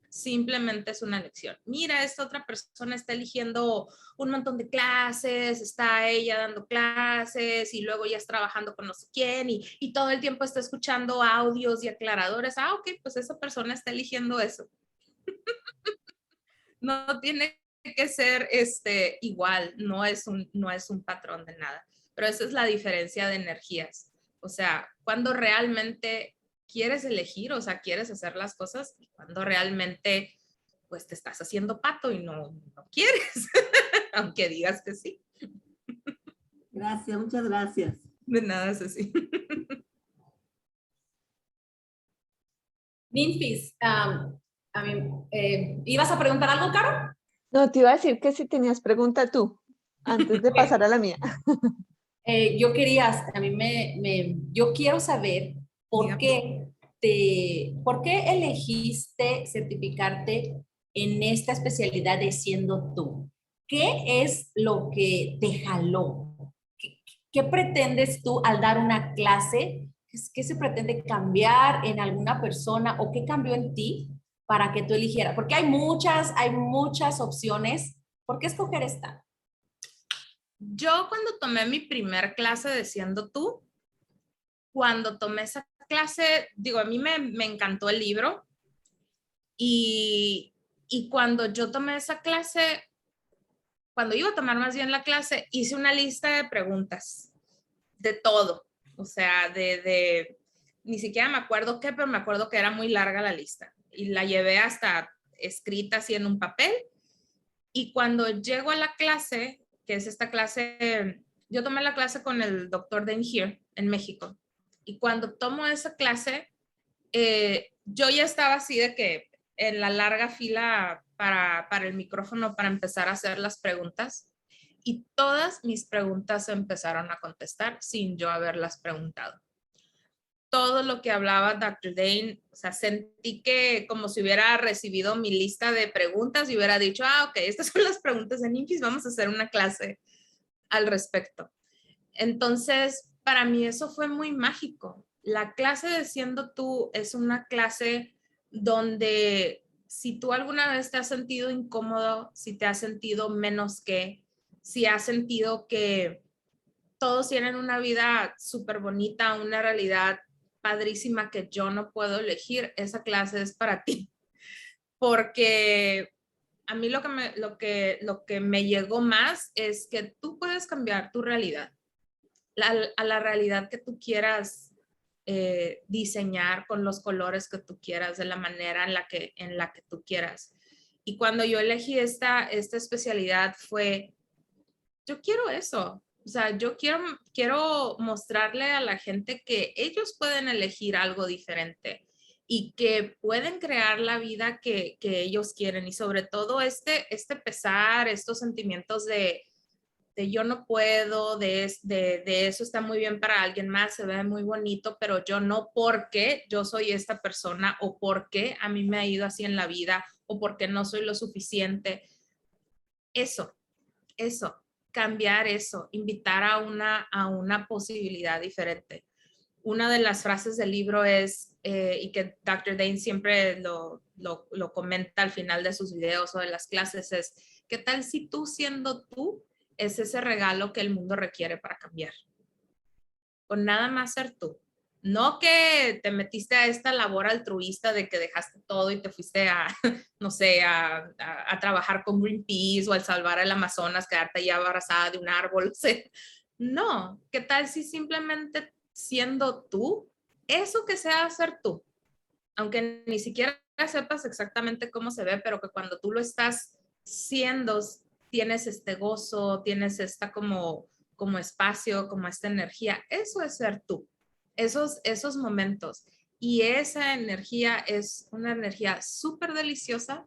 [SPEAKER 2] Simplemente es una elección. Mira, esta otra persona está eligiendo un montón de clases, está ella dando clases y luego ya es trabajando con no sé quién y todo el tiempo está escuchando audios y aclaradores. Ok, pues esa persona está eligiendo eso. No tiene que ser igual, no es un patrón de nada, pero esa es la diferencia de energías. O sea, cuando realmente quieres elegir, o sea, quieres hacer las cosas, y cuando realmente pues te estás haciendo pato y no quieres, aunque digas que sí.
[SPEAKER 4] Gracias, muchas gracias.
[SPEAKER 2] De nada es así.
[SPEAKER 3] Ninfis, ¿ibas a preguntar algo, Caro?
[SPEAKER 1] No, te iba a decir que si tenías pregunta tú, antes de pasar a la mía.
[SPEAKER 3] Yo quería, yo quiero saber por
[SPEAKER 2] Dígame.
[SPEAKER 3] por qué elegiste certificarte en esta especialidad de siendo tú. ¿Qué es lo que te jaló? ¿Qué pretendes tú al dar una clase? ¿Qué se pretende cambiar en alguna persona o qué cambió en ti para que tú eligieras? Porque hay muchas opciones. ¿Por qué escoger esta?
[SPEAKER 2] Yo cuando tomé mi primer clase de Siendo Tú, cuando tomé esa clase, digo, a mí me encantó el libro y cuando yo tomé esa clase, cuando iba a tomar más bien la clase, hice una lista de preguntas de todo, o sea, ni siquiera me acuerdo qué, pero me acuerdo que era muy larga la lista y la llevé hasta escrita así en un papel. Y cuando llego a la clase, que es esta clase, yo tomé la clase con el doctor Dan Here en México. Y cuando tomo esa clase, yo ya estaba así de que en la larga fila para el micrófono para empezar a hacer las preguntas. Y todas mis preguntas se empezaron a contestar sin yo haberlas preguntado. Todo lo que hablaba Dr. Dane, o sea, sentí que como si hubiera recibido mi lista de preguntas y hubiera dicho, ok, estas son las preguntas de Ninfis, vamos a hacer una clase al respecto. Entonces, para mí eso fue muy mágico. La clase de Siendo Tú es una clase donde si tú alguna vez te has sentido incómodo, si te has sentido menos que, si has sentido que todos tienen una vida súper bonita, una realidad padrísima que yo no puedo elegir, esa clase es para ti. Porque a mí lo que me llegó más es que tú puedes cambiar tu realidad, a la realidad que tú quieras diseñar con los colores que tú quieras, de la manera en la que tú quieras. Y cuando yo elegí esta especialidad fue, yo quiero eso. O sea, yo quiero mostrarle a la gente que ellos pueden elegir algo diferente y que pueden crear la vida que ellos quieren. Y sobre todo este pesar, estos sentimientos de yo no puedo, de eso está muy bien para alguien más, se ve muy bonito, pero yo no, porque yo soy esta persona o porque a mí me ha ido así en la vida o porque no soy lo suficiente. Eso, cambiar eso, invitar a una posibilidad diferente. Una de las frases del libro es, y que Dr. Dane siempre lo comenta al final de sus videos o de las clases, es, ¿qué tal si tú siendo tú es ese regalo que el mundo requiere para cambiar? Con nada más ser tú. No que te metiste a esta labor altruista de que dejaste todo y te fuiste a, no sé, a trabajar con Greenpeace o al salvar el Amazonas, quedarte ahí abrazada de un árbol. O sea, no, ¿qué tal si simplemente siendo tú, eso que sea ser tú, aunque ni siquiera sepas exactamente cómo se ve, pero que cuando tú lo estás siendo, tienes este gozo, tienes esta como espacio, como esta energía, eso es ser tú, esos momentos. Y esa energía es una energía súper deliciosa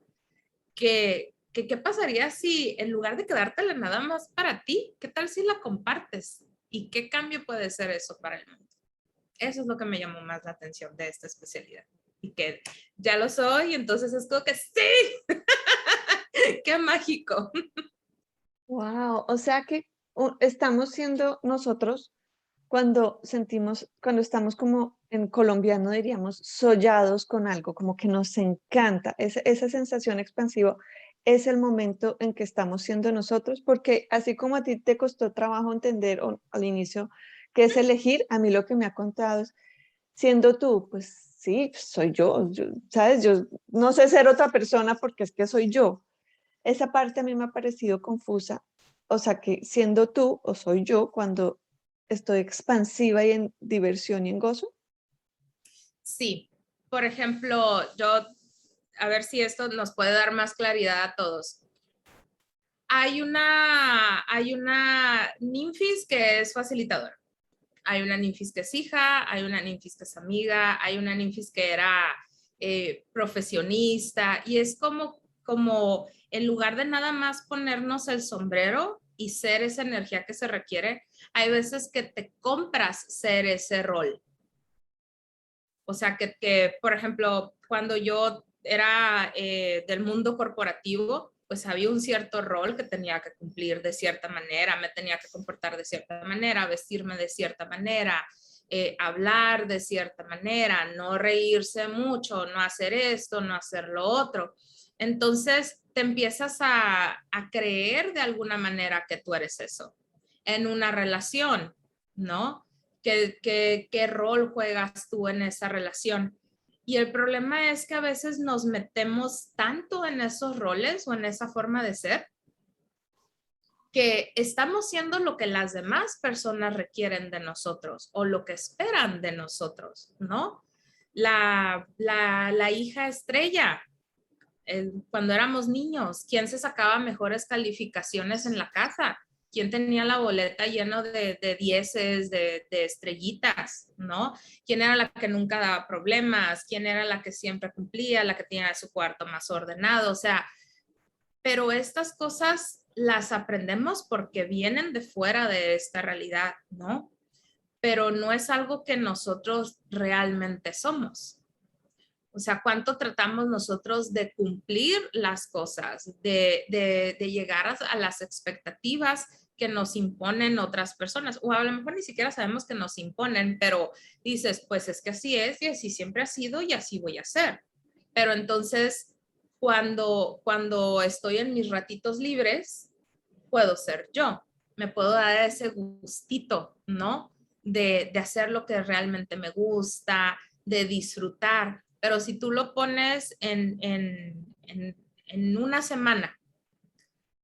[SPEAKER 2] que ¿qué pasaría si en lugar de quedártela nada más para ti, qué tal si la compartes? ¿Y qué cambio puede ser eso para el mundo? Eso es lo que me llamó más la atención de esta especialidad. Y que ya lo soy, entonces es como que sí, qué mágico.
[SPEAKER 1] Wow, o sea que estamos siendo nosotros cuando cuando estamos como en colombiano diríamos, sollados con algo, como que nos encanta, esa sensación expansiva es el momento en que estamos siendo nosotros, porque así como a ti te costó trabajo entender al inicio qué es elegir, a mí lo que me ha contado es, siendo tú, pues sí, soy yo, ¿sabes? Yo no sé ser otra persona porque es que soy yo. Esa parte a mí me ha parecido confusa, o sea que siendo tú o soy yo cuando estoy expansiva y en diversión y en gozo.
[SPEAKER 2] Sí, por ejemplo, a ver si esto nos puede dar más claridad a todos. Hay una ninfis que es facilitadora. Hay una ninfis que es hija, hay una ninfis que es amiga, hay una ninfis que era profesionista, y es como en lugar de nada más ponernos el sombrero y ser esa energía que se requiere, hay veces que te compras ser ese rol. O sea, que por ejemplo, cuando yo era del mundo corporativo, pues había un cierto rol que tenía que cumplir de cierta manera, me tenía que comportar de cierta manera, vestirme de cierta manera, hablar de cierta manera, no reírse mucho, no hacer esto, no hacer lo otro. Entonces te empiezas a creer de alguna manera que tú eres eso en una relación, ¿no? ¿Qué rol juegas tú en esa relación? Y el problema es que a veces nos metemos tanto en esos roles o en esa forma de ser que estamos siendo lo que las demás personas requieren de nosotros o lo que esperan de nosotros, ¿no? La hija estrella, cuando éramos niños, ¿quién se sacaba mejores calificaciones en la casa? ¿Quién tenía la boleta llena de dieces, de estrellitas, ¿no? ¿Quién era la que nunca daba problemas? ¿Quién era la que siempre cumplía, la que tenía su cuarto más ordenado? O sea, pero estas cosas las aprendemos porque vienen de fuera de esta realidad, ¿no? Pero no es algo que nosotros realmente somos. O sea, cuánto tratamos nosotros de cumplir las cosas, de llegar a las expectativas que nos imponen otras personas. O a lo mejor ni siquiera sabemos que nos imponen, pero dices, pues es que así es y así siempre ha sido y así voy a ser. Pero entonces, cuando estoy en mis ratitos libres, puedo ser yo. Me puedo dar ese gustito, ¿no? De hacer lo que realmente me gusta, de disfrutar. Pero si tú lo pones en una semana,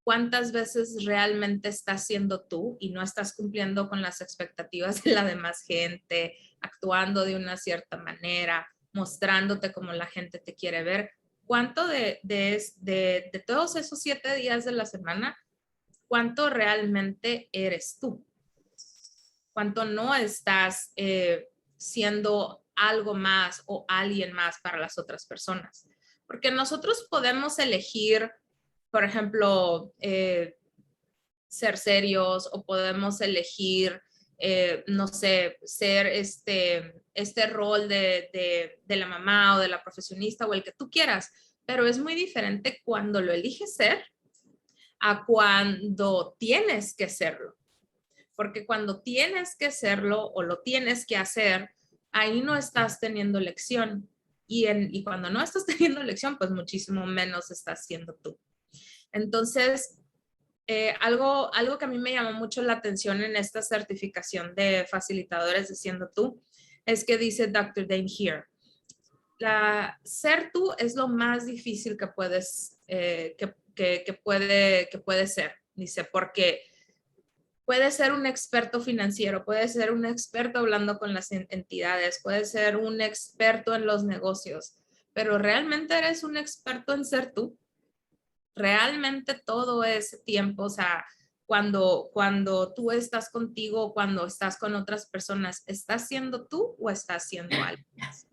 [SPEAKER 2] ¿cuántas veces realmente estás siendo tú y no estás cumpliendo con las expectativas de la demás gente, actuando de una cierta manera, mostrándote como la gente te quiere ver? ¿Cuánto de todos esos 7 días de la semana, cuánto realmente eres tú? ¿Cuánto no estás siendo algo más o alguien más para las otras personas? Porque nosotros podemos elegir, por ejemplo, ser serios, o podemos elegir, no sé, ser este rol de la mamá o de la profesionista o el que tú quieras, pero es muy diferente cuando lo eliges ser a cuando tienes que serlo. Porque cuando tienes que serlo o lo tienes que hacer, ahí no estás teniendo lección. Y cuando no estás teniendo lección, pues muchísimo menos estás siendo tú. Entonces, algo que a mí me llamó mucho la atención en esta certificación de facilitadores de Siendo Tú es que dice Dr. Dane Here, ser tú es lo más difícil que puedes, que puede ser. Dice, porque puedes ser un experto financiero, puedes ser un experto hablando con las entidades, puedes ser un experto en los negocios, pero ¿realmente eres un experto en ser tú? Realmente todo ese tiempo, o sea, cuando tú estás contigo, cuando estás con otras personas, ¿estás siendo tú o estás siendo alguien más?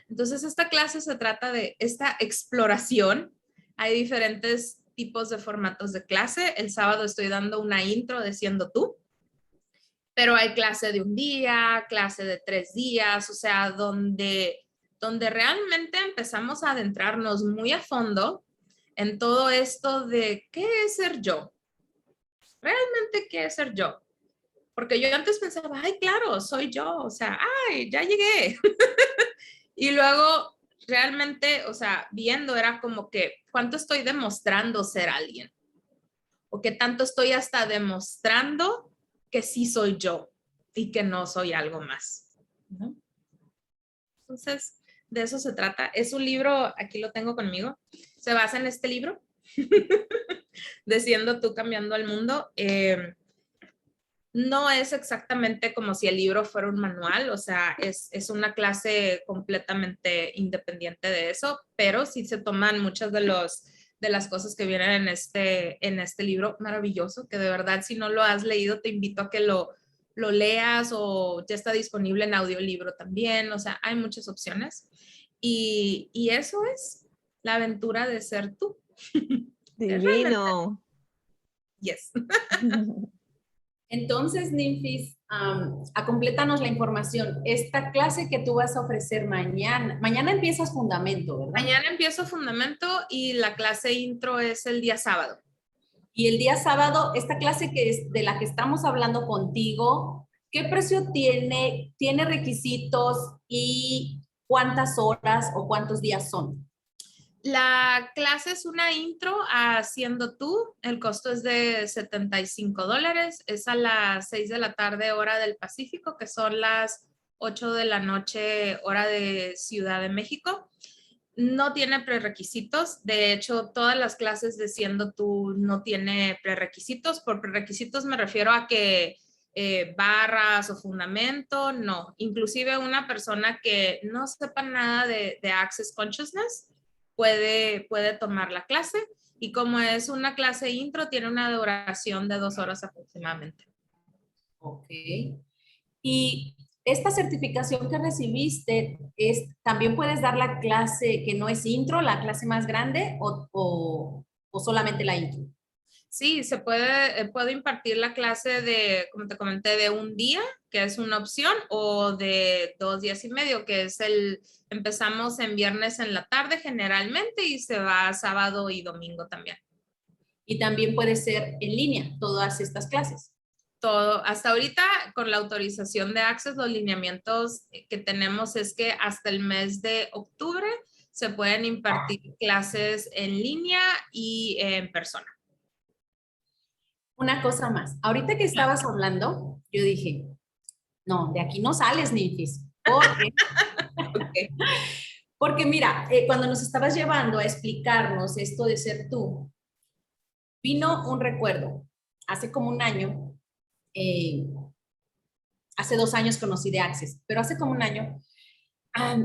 [SPEAKER 2] Entonces, esta clase se trata de esta exploración. Hay diferentes tipos de formatos de clase. El sábado estoy dando una intro de Siendo Tú, pero hay clase de un día, clase de 3 días, o sea, donde realmente empezamos a adentrarnos muy a fondo en todo esto de qué es ser yo. Realmente, ¿qué es ser yo? Porque yo antes pensaba, ay, claro, soy yo, o sea, ay, ya llegué. Y luego realmente, o sea, viendo era como que, ¿cuánto estoy demostrando ser alguien? ¿O qué tanto estoy hasta demostrando que sí soy yo y que no soy algo más? ¿No? Entonces, de eso se trata. Es un libro, aquí lo tengo conmigo, se basa en este libro. de Siendo Tú Cambiando al Mundo. No es exactamente como si el libro fuera un manual, o sea, es una clase completamente independiente de eso, pero sí se toman muchas de las cosas que vienen en este libro maravilloso, que de verdad si no lo has leído te invito a que lo leas, o ya está disponible en audiolibro también, o sea, hay muchas opciones. Y eso es la aventura de ser tú. Es realmente,
[SPEAKER 1] Divino.
[SPEAKER 2] yes.
[SPEAKER 3] Entonces, Ninfis, complétanos la información. Esta clase que tú vas a ofrecer mañana empiezas fundamento, ¿verdad?
[SPEAKER 2] Mañana empiezo fundamento y la clase intro es el día sábado.
[SPEAKER 3] Y el día sábado, esta clase que es de la que estamos hablando contigo, ¿qué precio tiene? ¿Tiene requisitos y cuántas horas o cuántos días son?
[SPEAKER 2] La clase es una intro a Siendo Tú. El costo es de $75. Es a las 6 de la tarde, hora del Pacífico, que son las 8 de la noche, hora de Ciudad de México. No tiene prerequisitos. De hecho, todas las clases de Siendo Tú no tiene prerequisitos. Por prerequisitos me refiero a que barras o fundamento, no. Inclusive una persona que no sepa nada de Access Consciousness puede tomar la clase, y como es una clase intro, tiene una duración de 2 horas aproximadamente.
[SPEAKER 3] Ok. Y esta certificación que recibiste, ¿también puedes dar la clase que no es intro, la clase más grande, o solamente la intro?
[SPEAKER 2] Sí, se puede impartir la clase de, como te comenté, de un día, que es una opción, o de 2 días y medio, que es empezamos en viernes en la tarde generalmente y se va sábado y domingo también.
[SPEAKER 3] Y también puede ser en línea, todas estas clases.
[SPEAKER 2] Todo, hasta ahorita con la autorización de Access, los lineamientos que tenemos es que hasta el mes de octubre se pueden impartir clases en línea y en persona.
[SPEAKER 3] Una cosa más, ahorita que estabas hablando, yo dije, no, de aquí no sales, Ninfis, porque mira, cuando nos estabas llevando a explicarnos esto de ser tú, vino un recuerdo. Hace como un año, eh, hace 2 años conocí de Access, pero hace como un año,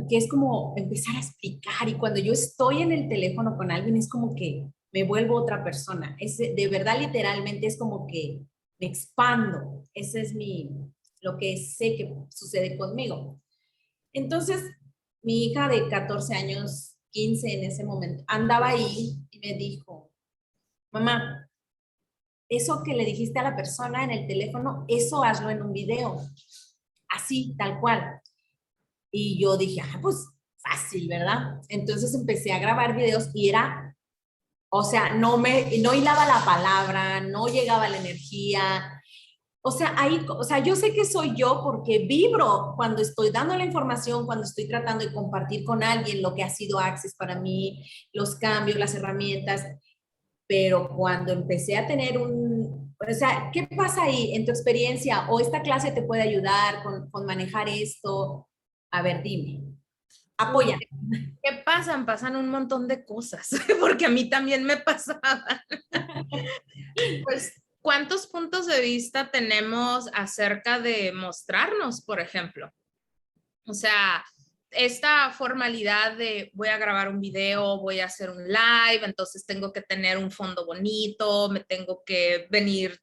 [SPEAKER 3] que es como empezar a explicar, y cuando yo estoy en el teléfono con alguien es como que me vuelvo otra persona. De verdad, literalmente es como que me expando. Ese es lo que sé que sucede conmigo. Entonces, mi hija de 14 años, 15 en ese momento, andaba ahí y me dijo, mamá, eso que le dijiste a la persona en el teléfono, eso hazlo en un video, así, tal cual. Y yo dije, pues fácil, ¿verdad? Entonces empecé a grabar videos y era, o sea, no hilaba la palabra, no llegaba la energía. O sea, yo sé que soy yo porque vibro cuando estoy dando la información, cuando estoy tratando de compartir con alguien lo que ha sido Access para mí, los cambios, las herramientas, pero cuando empecé a tener o sea, ¿qué pasa ahí en tu experiencia? ¿O esta clase te puede ayudar con manejar esto? A ver, dime. Apoya.
[SPEAKER 2] ¿Qué pasan? Pasan un montón de cosas, porque a mí también me pasaba. Pues, ¿cuántos puntos de vista tenemos acerca de mostrarnos, por ejemplo? O sea, esta formalidad de voy a grabar un video, voy a hacer un live, entonces tengo que tener un fondo bonito, me tengo que venir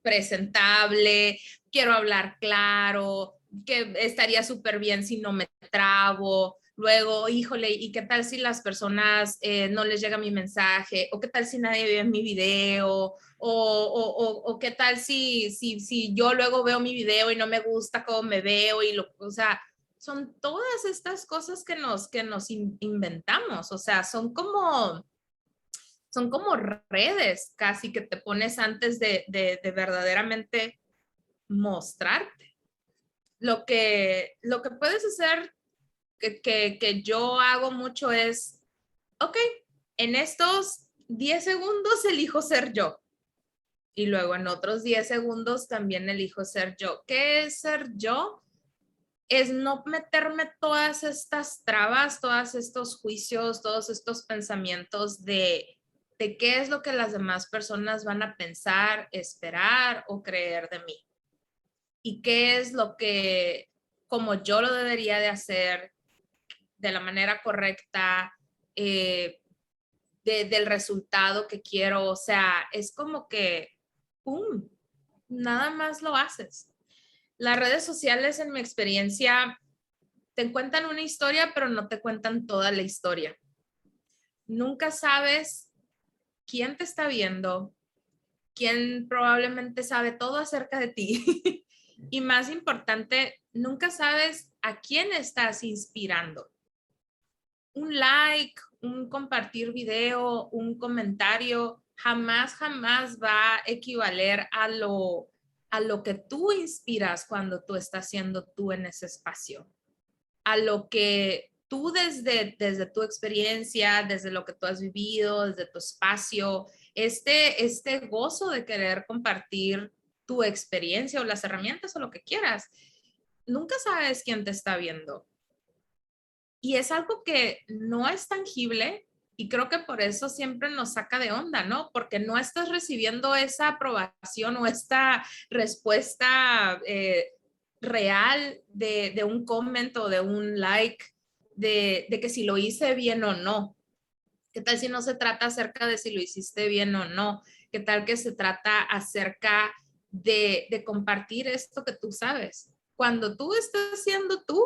[SPEAKER 2] presentable, quiero hablar claro, que estaría súper bien si no me trabo. Luego, híjole, ¿y qué tal si las personas no les llega mi mensaje? ¿O qué tal si nadie ve mi video? ¿O qué tal si yo luego veo mi video y no me gusta cómo me veo? O sea, son todas estas cosas que nos inventamos. O sea, son como redes casi que te pones antes de verdaderamente mostrarte. Lo que puedes hacer, que yo hago mucho es, ok, en estos 10 segundos elijo ser yo. Y luego en otros 10 segundos también elijo ser yo. ¿Qué es ser yo? Es no meterme todas estas trabas, todos estos juicios, todos estos pensamientos de de qué es lo que las demás personas van a pensar, esperar o creer de mí. Y qué es lo que, como yo lo debería de hacer de la manera correcta, del resultado que quiero. O sea, es como que, ¡pum!, nada más lo haces. Las redes sociales, en mi experiencia, te cuentan una historia, pero no te cuentan toda la historia. Nunca sabes quién te está viendo, quién probablemente sabe todo acerca de ti. Y más importante, nunca sabes a quién estás inspirando. Un like, un compartir video, un comentario, jamás va a equivaler a lo que tú inspiras cuando tú estás siendo tú en ese espacio. A lo que tú desde tu experiencia, desde lo que tú has vivido, desde tu espacio, este gozo de querer compartir tu experiencia o las herramientas o lo que quieras, nunca sabes quién te está viendo. Y es algo que no es tangible y creo que por eso siempre nos saca de onda, ¿no? Porque no estás recibiendo esa aprobación o esta respuesta real de un comentario o de un like, de que si lo hice bien o no. ¿Qué tal si no se trata acerca de si lo hiciste bien o no? ¿Qué tal que se trata acerca de compartir esto que tú sabes? Cuando tú estás siendo tú,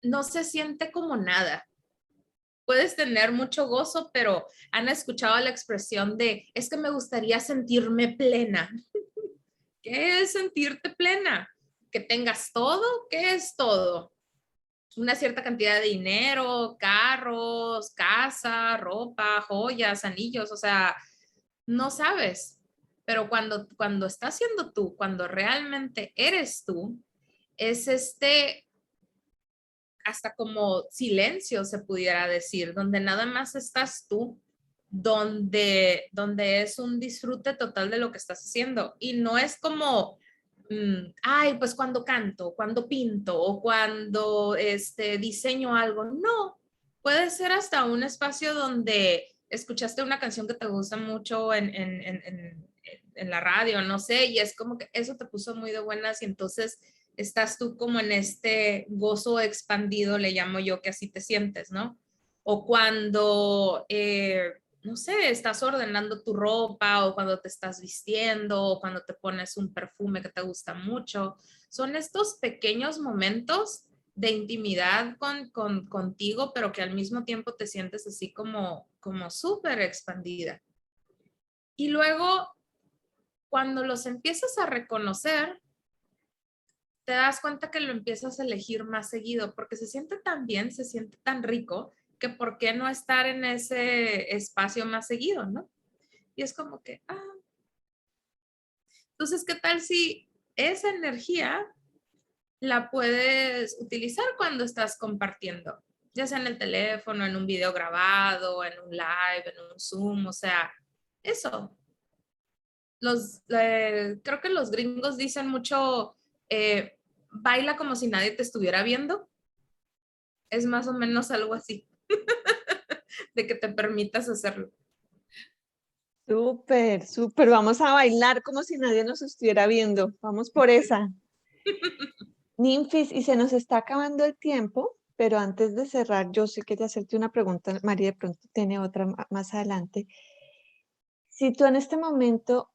[SPEAKER 2] no se siente como nada. Puedes tener mucho gozo, pero han escuchado la expresión de, es que me gustaría sentirme plena. ¿Qué es sentirte plena? ¿Que tengas todo? ¿Qué es todo? Una cierta cantidad de dinero, carros, casa, ropa, joyas, anillos, o sea, no sabes. Pero cuando estás siendo tú, cuando realmente eres tú, es hasta como silencio se pudiera decir, donde nada más estás tú, donde es un disfrute total de lo que estás haciendo. Y no es como, ay, pues cuando canto, cuando pinto o cuando diseño algo. No, puede ser hasta un espacio donde escuchaste una canción que te gusta mucho en la radio, no sé, y es como que eso te puso muy de buenas y entonces estás tú como en este gozo expandido, le llamo yo, que así te sientes, ¿no? O cuando, no sé, estás ordenando tu ropa o cuando te estás vistiendo o cuando te pones un perfume que te gusta mucho. Son estos pequeños momentos de intimidad contigo, pero que al mismo tiempo te sientes así como súper expandida. Y luego, cuando los empiezas a reconocer, te das cuenta que lo empiezas a elegir más seguido, porque se siente tan bien, se siente tan rico, que por qué no estar en ese espacio más seguido, ¿no? Y es como que, entonces, ¿qué tal si esa energía la puedes utilizar cuando estás compartiendo? Ya sea en el teléfono, en un video grabado, en un live, en un Zoom, o sea, eso. Creo que los gringos dicen mucho, baila como si nadie te estuviera viendo. Es más o menos algo así, de que te permitas hacerlo.
[SPEAKER 1] Súper, súper. Vamos a bailar como si nadie nos estuviera viendo. Vamos por esa. Ninfis, y se nos está acabando el tiempo, pero antes de cerrar, yo sí quería hacerte una pregunta. María de pronto tiene otra más adelante. Si tú en este momento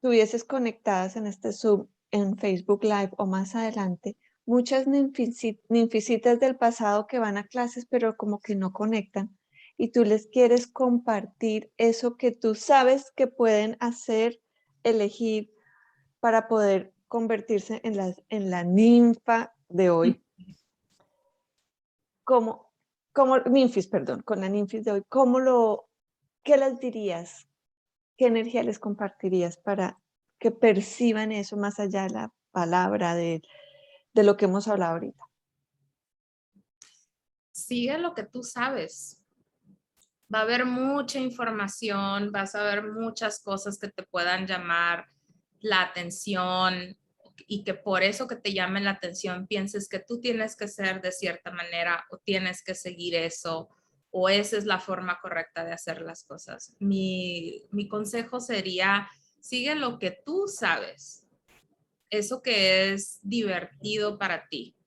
[SPEAKER 1] tuvieses conectadas en este Zoom, en Facebook Live o más adelante, muchas ninfisitas del pasado que van a clases, pero como que no conectan, y tú les quieres compartir eso que tú sabes que pueden hacer, elegir para poder convertirse en la ninfa de hoy, como ninfis, perdón, con la ninfis de hoy, ¿qué les dirías? ¿Qué energía les compartirías para que perciban eso más allá de la palabra, de lo que hemos hablado ahorita?
[SPEAKER 2] Sigue lo que tú sabes. Va a haber mucha información, vas a ver muchas cosas que te puedan llamar la atención y que por eso que te llamen la atención pienses que tú tienes que ser de cierta manera o tienes que seguir eso o esa es la forma correcta de hacer las cosas. Mi consejo sería, sigue lo que tú sabes, eso que es divertido para ti,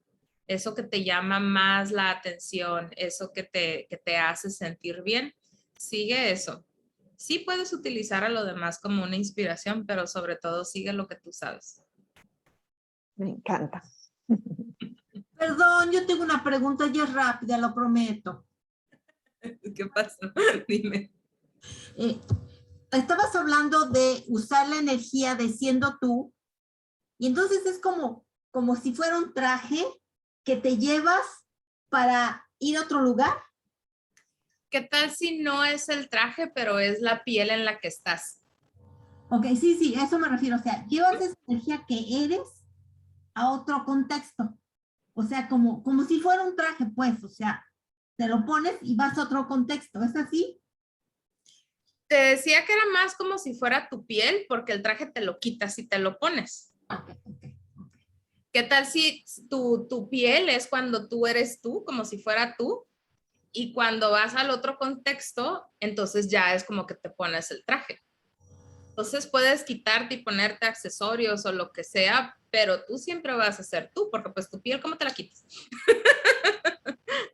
[SPEAKER 2] eso que te llama más la atención, eso que te hace sentir bien, sigue eso. Sí puedes utilizar a lo demás como una inspiración, pero sobre todo sigue lo que tú sabes.
[SPEAKER 1] Me encanta.
[SPEAKER 4] Perdón, yo tengo una pregunta ya rápida, lo prometo.
[SPEAKER 2] ¿Qué pasó? Dime.
[SPEAKER 4] Estabas hablando de usar la energía de siendo tú, y entonces es como si fuera un traje que te llevas para ir a otro lugar.
[SPEAKER 2] ¿Qué tal si no es el traje, pero es la piel en la que estás?
[SPEAKER 4] Ok, sí, a eso me refiero. O sea, llevas esa energía que eres a otro contexto. O sea, como si fuera un traje, pues, o sea, te lo pones y vas a otro contexto. ¿Es así?
[SPEAKER 2] Te decía que era más como si fuera tu piel, porque el traje te lo quitas y te lo pones. ¿Qué tal si tu piel es cuando tú eres tú, como si fuera tú? Y cuando vas al otro contexto, entonces ya es como que te pones el traje. Entonces puedes quitarte y ponerte accesorios o lo que sea, pero tú siempre vas a ser tú, porque pues tu piel, ¿cómo te la quitas?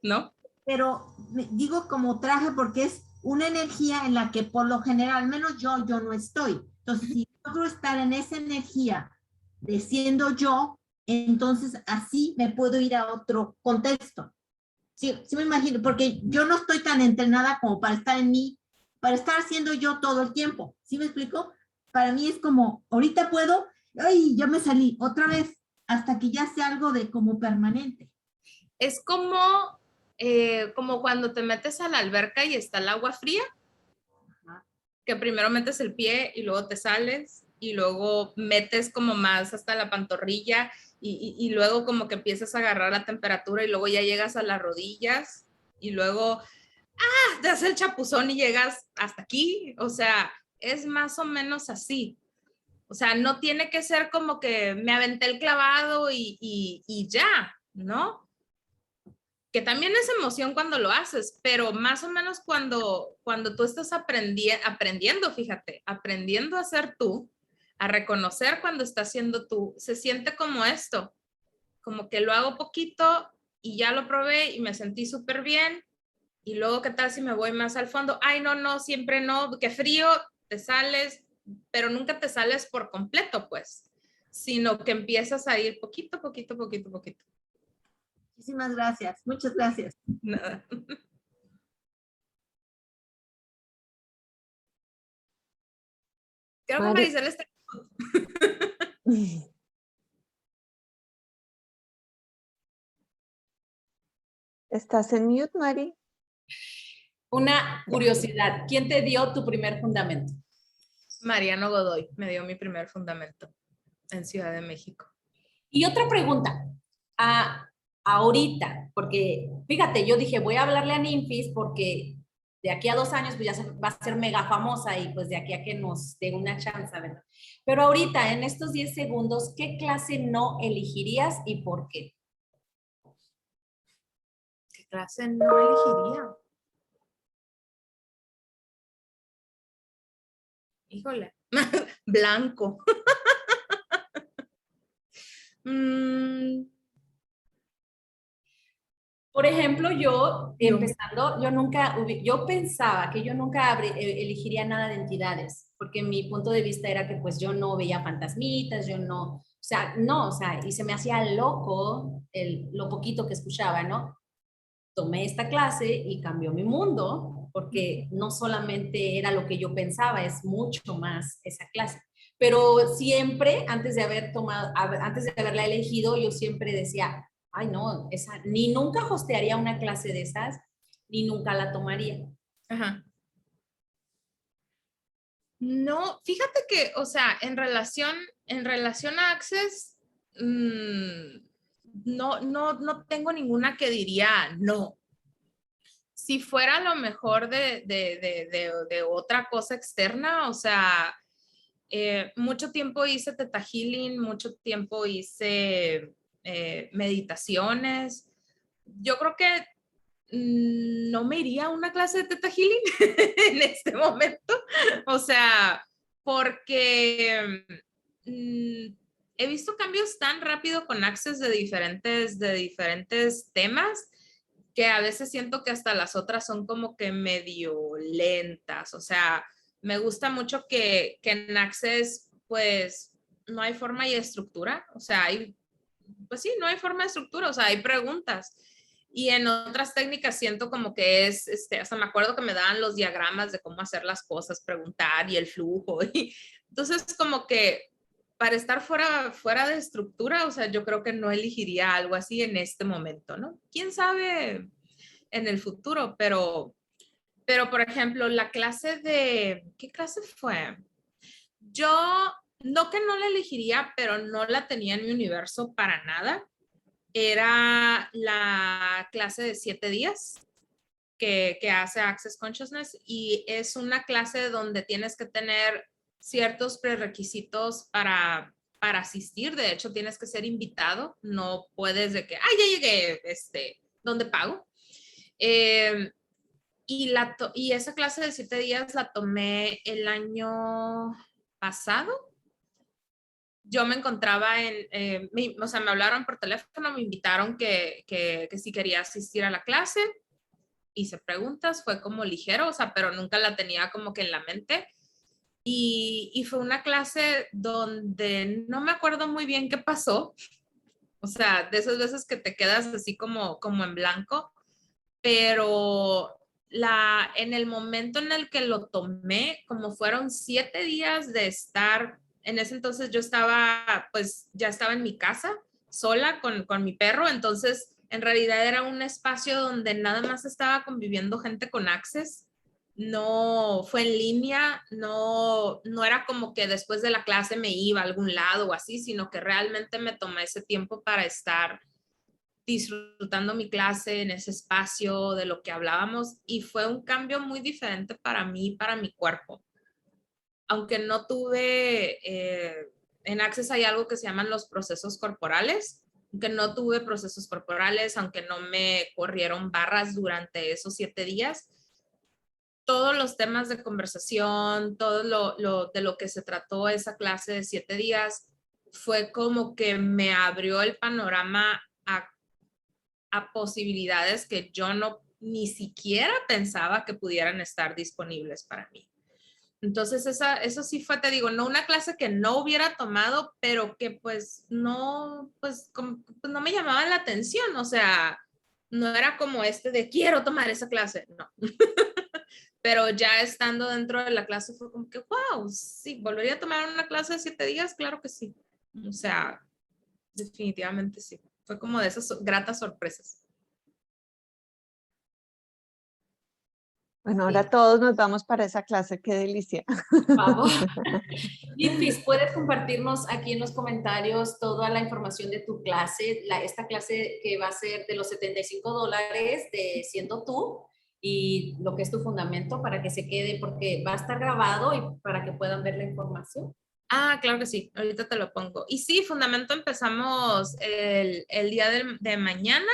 [SPEAKER 2] ¿No?
[SPEAKER 4] Pero digo como traje porque es una energía en la que por lo general, al menos yo no estoy. Entonces, si logro estar en esa energía de siendo yo, entonces así me puedo ir a otro contexto. Sí, sí me imagino, porque yo no estoy tan entrenada como para estar en mí, para estar siendo yo todo el tiempo. ¿Sí me explico? Para mí es como, ahorita puedo, ay, ya me salí otra vez, hasta que ya sea algo de como permanente.
[SPEAKER 2] Es como cuando te metes a la alberca y está el agua fría, que primero metes el pie y luego te sales y luego metes como más hasta la pantorrilla y luego como que empiezas a agarrar la temperatura y luego ya llegas a las rodillas y luego te haces el chapuzón y llegas hasta aquí. O sea, es más o menos así. O sea, no tiene que ser como que me aventé el clavado y ya, ¿no? Que también es emoción cuando lo haces, pero más o menos cuando tú estás aprendiendo, fíjate, aprendiendo a ser tú, a reconocer cuando estás siendo tú, se siente como esto, como que lo hago poquito y ya lo probé y me sentí súper bien, y luego qué tal si me voy más al fondo, ay no, siempre no, qué frío, te sales, pero nunca te sales por completo, pues, sino que empiezas a ir poquito.
[SPEAKER 4] Muchísimas gracias, muchas gracias.
[SPEAKER 2] Nada. Creo que
[SPEAKER 1] Mari,
[SPEAKER 2] Maricel está...
[SPEAKER 1] ¿estás en mute, Mari?
[SPEAKER 3] Una curiosidad, ¿quién te dio tu primer fundamento?
[SPEAKER 2] Mariano Godoy me dio mi primer fundamento en Ciudad de México.
[SPEAKER 3] Y otra pregunta, ahorita, porque fíjate, yo dije, voy a hablarle a Ninfis porque de aquí a 2 años pues ya va a ser mega famosa y pues de aquí a que nos dé una chance, ¿verdad? Pero ahorita, en estos 10 segundos, ¿qué clase no elegirías y por qué?
[SPEAKER 2] ¿Qué clase no elegiría? Híjole, blanco.
[SPEAKER 3] Por ejemplo, yo, empezando, yo pensaba que yo nunca elegiría nada de entidades, porque mi punto de vista era que pues yo no veía fantasmitas, yo no, o sea, no, o sea, y se me hacía loco lo poquito que escuchaba, ¿no? Tomé esta clase y cambió mi mundo, porque no solamente era lo que yo pensaba, es mucho más esa clase. Pero siempre, antes de antes de haberla elegido, yo siempre decía, ay no, ni nunca hostearía una clase de esas, ni nunca la tomaría.
[SPEAKER 2] Ajá. No, fíjate que, o sea, en relación a Access, no tengo ninguna que diría no. Si fuera lo mejor de otra cosa externa, o sea, mucho tiempo hice Theta Healing, mucho tiempo hice meditaciones. Yo creo que no me iría a una clase de Theta Healing en este momento. O sea, porque he visto cambios tan rápido con Access de diferentes temas que a veces siento que hasta las otras son como que medio lentas. O sea, me gusta mucho que en Access pues no hay forma y estructura. O sea, pues sí, no hay forma de estructura. O sea, hay preguntas. Y en otras técnicas siento como que hasta me acuerdo que me daban los diagramas de cómo hacer las cosas, preguntar y el flujo. Y entonces como que para estar fuera de estructura, o sea, yo creo que no elegiría algo así en este momento, ¿no? ¿Quién sabe en el futuro? Pero por ejemplo, ¿qué clase fue? Yo, no que no la elegiría, pero no la tenía en mi universo para nada. Era la clase de 7 días que hace Access Consciousness y es una clase donde tienes que tener ciertos prerequisitos para asistir. De hecho, tienes que ser invitado. No puedes de que, ya llegué, ¿dónde pago? Y esa clase de 7 días la tomé el año pasado. Yo me encontraba o sea, me hablaron por teléfono, me invitaron que si quería asistir a la clase, hice preguntas, fue como ligero, o sea, pero nunca la tenía como que en la mente. Y fue una clase donde no me acuerdo muy bien qué pasó, o sea, de esas veces que te quedas así como en blanco, pero en el momento en el que lo tomé, como fueron 7 días de estar, en ese entonces yo estaba, pues ya estaba en mi casa sola con mi perro, entonces en realidad era un espacio donde nada más estaba conviviendo gente con Access, no fue en línea, no era como que después de la clase me iba a algún lado o así, sino que realmente me tomé ese tiempo para estar disfrutando mi clase en ese espacio de lo que hablábamos y fue un cambio muy diferente para mí, para mi cuerpo. Aunque no tuve, en Access hay algo que se llaman los procesos corporales, aunque no tuve procesos corporales, aunque no me corrieron barras durante esos 7 días, todos los temas de conversación, todo de lo que se trató esa clase de 7 días, fue como que me abrió el panorama a posibilidades que yo ni siquiera pensaba que pudieran estar disponibles para mí. Entonces, eso sí fue, te digo, no una clase que no hubiera tomado, pero que pues no me llamaba la atención, o sea, no era como de quiero tomar esa clase, no. Pero ya estando dentro de la clase fue como que, wow, sí, volvería a tomar una clase de 7 días, claro que sí. O sea, definitivamente sí. Fue como de esas gratas sorpresas.
[SPEAKER 1] Bueno, ahora todos nos vamos para esa clase, qué delicia.
[SPEAKER 3] Vamos. Nymphis, ¿puedes compartirnos aquí en los comentarios toda la información de tu clase? Esta clase que va a ser de los $75 de siendo tú y lo que es tu fundamento para que se quede, porque va a estar grabado y para que puedan ver la información.
[SPEAKER 2] Claro que sí, ahorita te lo pongo. Y sí, Fundamento empezamos el día de mañana,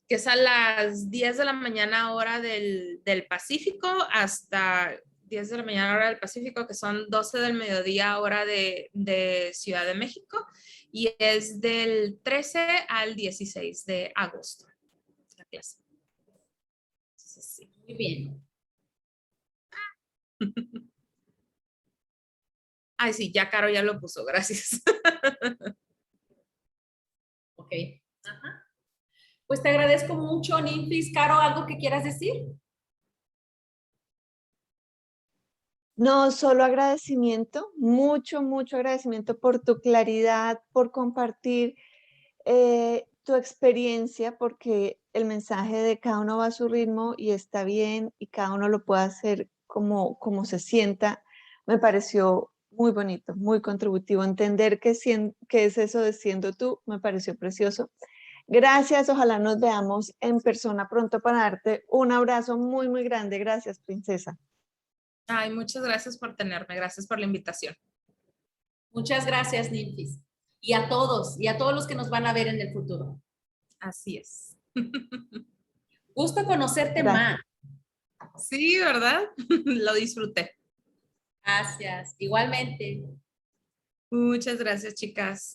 [SPEAKER 2] que es a las 10 de la mañana hora del Pacífico, hasta 10 de la mañana hora del Pacífico, que son 12 del mediodía hora de Ciudad de México, y es del 13 al 16 de agosto, la clase. Entonces, sí.
[SPEAKER 3] Muy bien.
[SPEAKER 2] Ay, sí, ya Caro ya lo puso, gracias.
[SPEAKER 3] Ok. Ajá. Pues te agradezco mucho, Nymphis. Caro, ¿algo que quieras decir?
[SPEAKER 1] No, solo agradecimiento, mucho, mucho agradecimiento por tu claridad, por compartir tu experiencia, porque el mensaje de cada uno va a su ritmo y está bien y cada uno lo puede hacer como se sienta. Me pareció muy bonito, muy contributivo. Entender qué es eso de siendo tú, me pareció precioso. Gracias, ojalá nos veamos en persona pronto para darte un abrazo muy, muy grande. Gracias, princesa.
[SPEAKER 2] Ay, muchas gracias por tenerme, gracias por la invitación.
[SPEAKER 3] Muchas gracias, Nymphis. Y a todos los que nos van a ver en el futuro.
[SPEAKER 2] Así es.
[SPEAKER 3] Gusto conocerte
[SPEAKER 1] Gracias.
[SPEAKER 3] más.
[SPEAKER 2] Sí, ¿verdad? Lo disfruté.
[SPEAKER 3] Gracias. Igualmente.
[SPEAKER 2] Muchas gracias, chicas.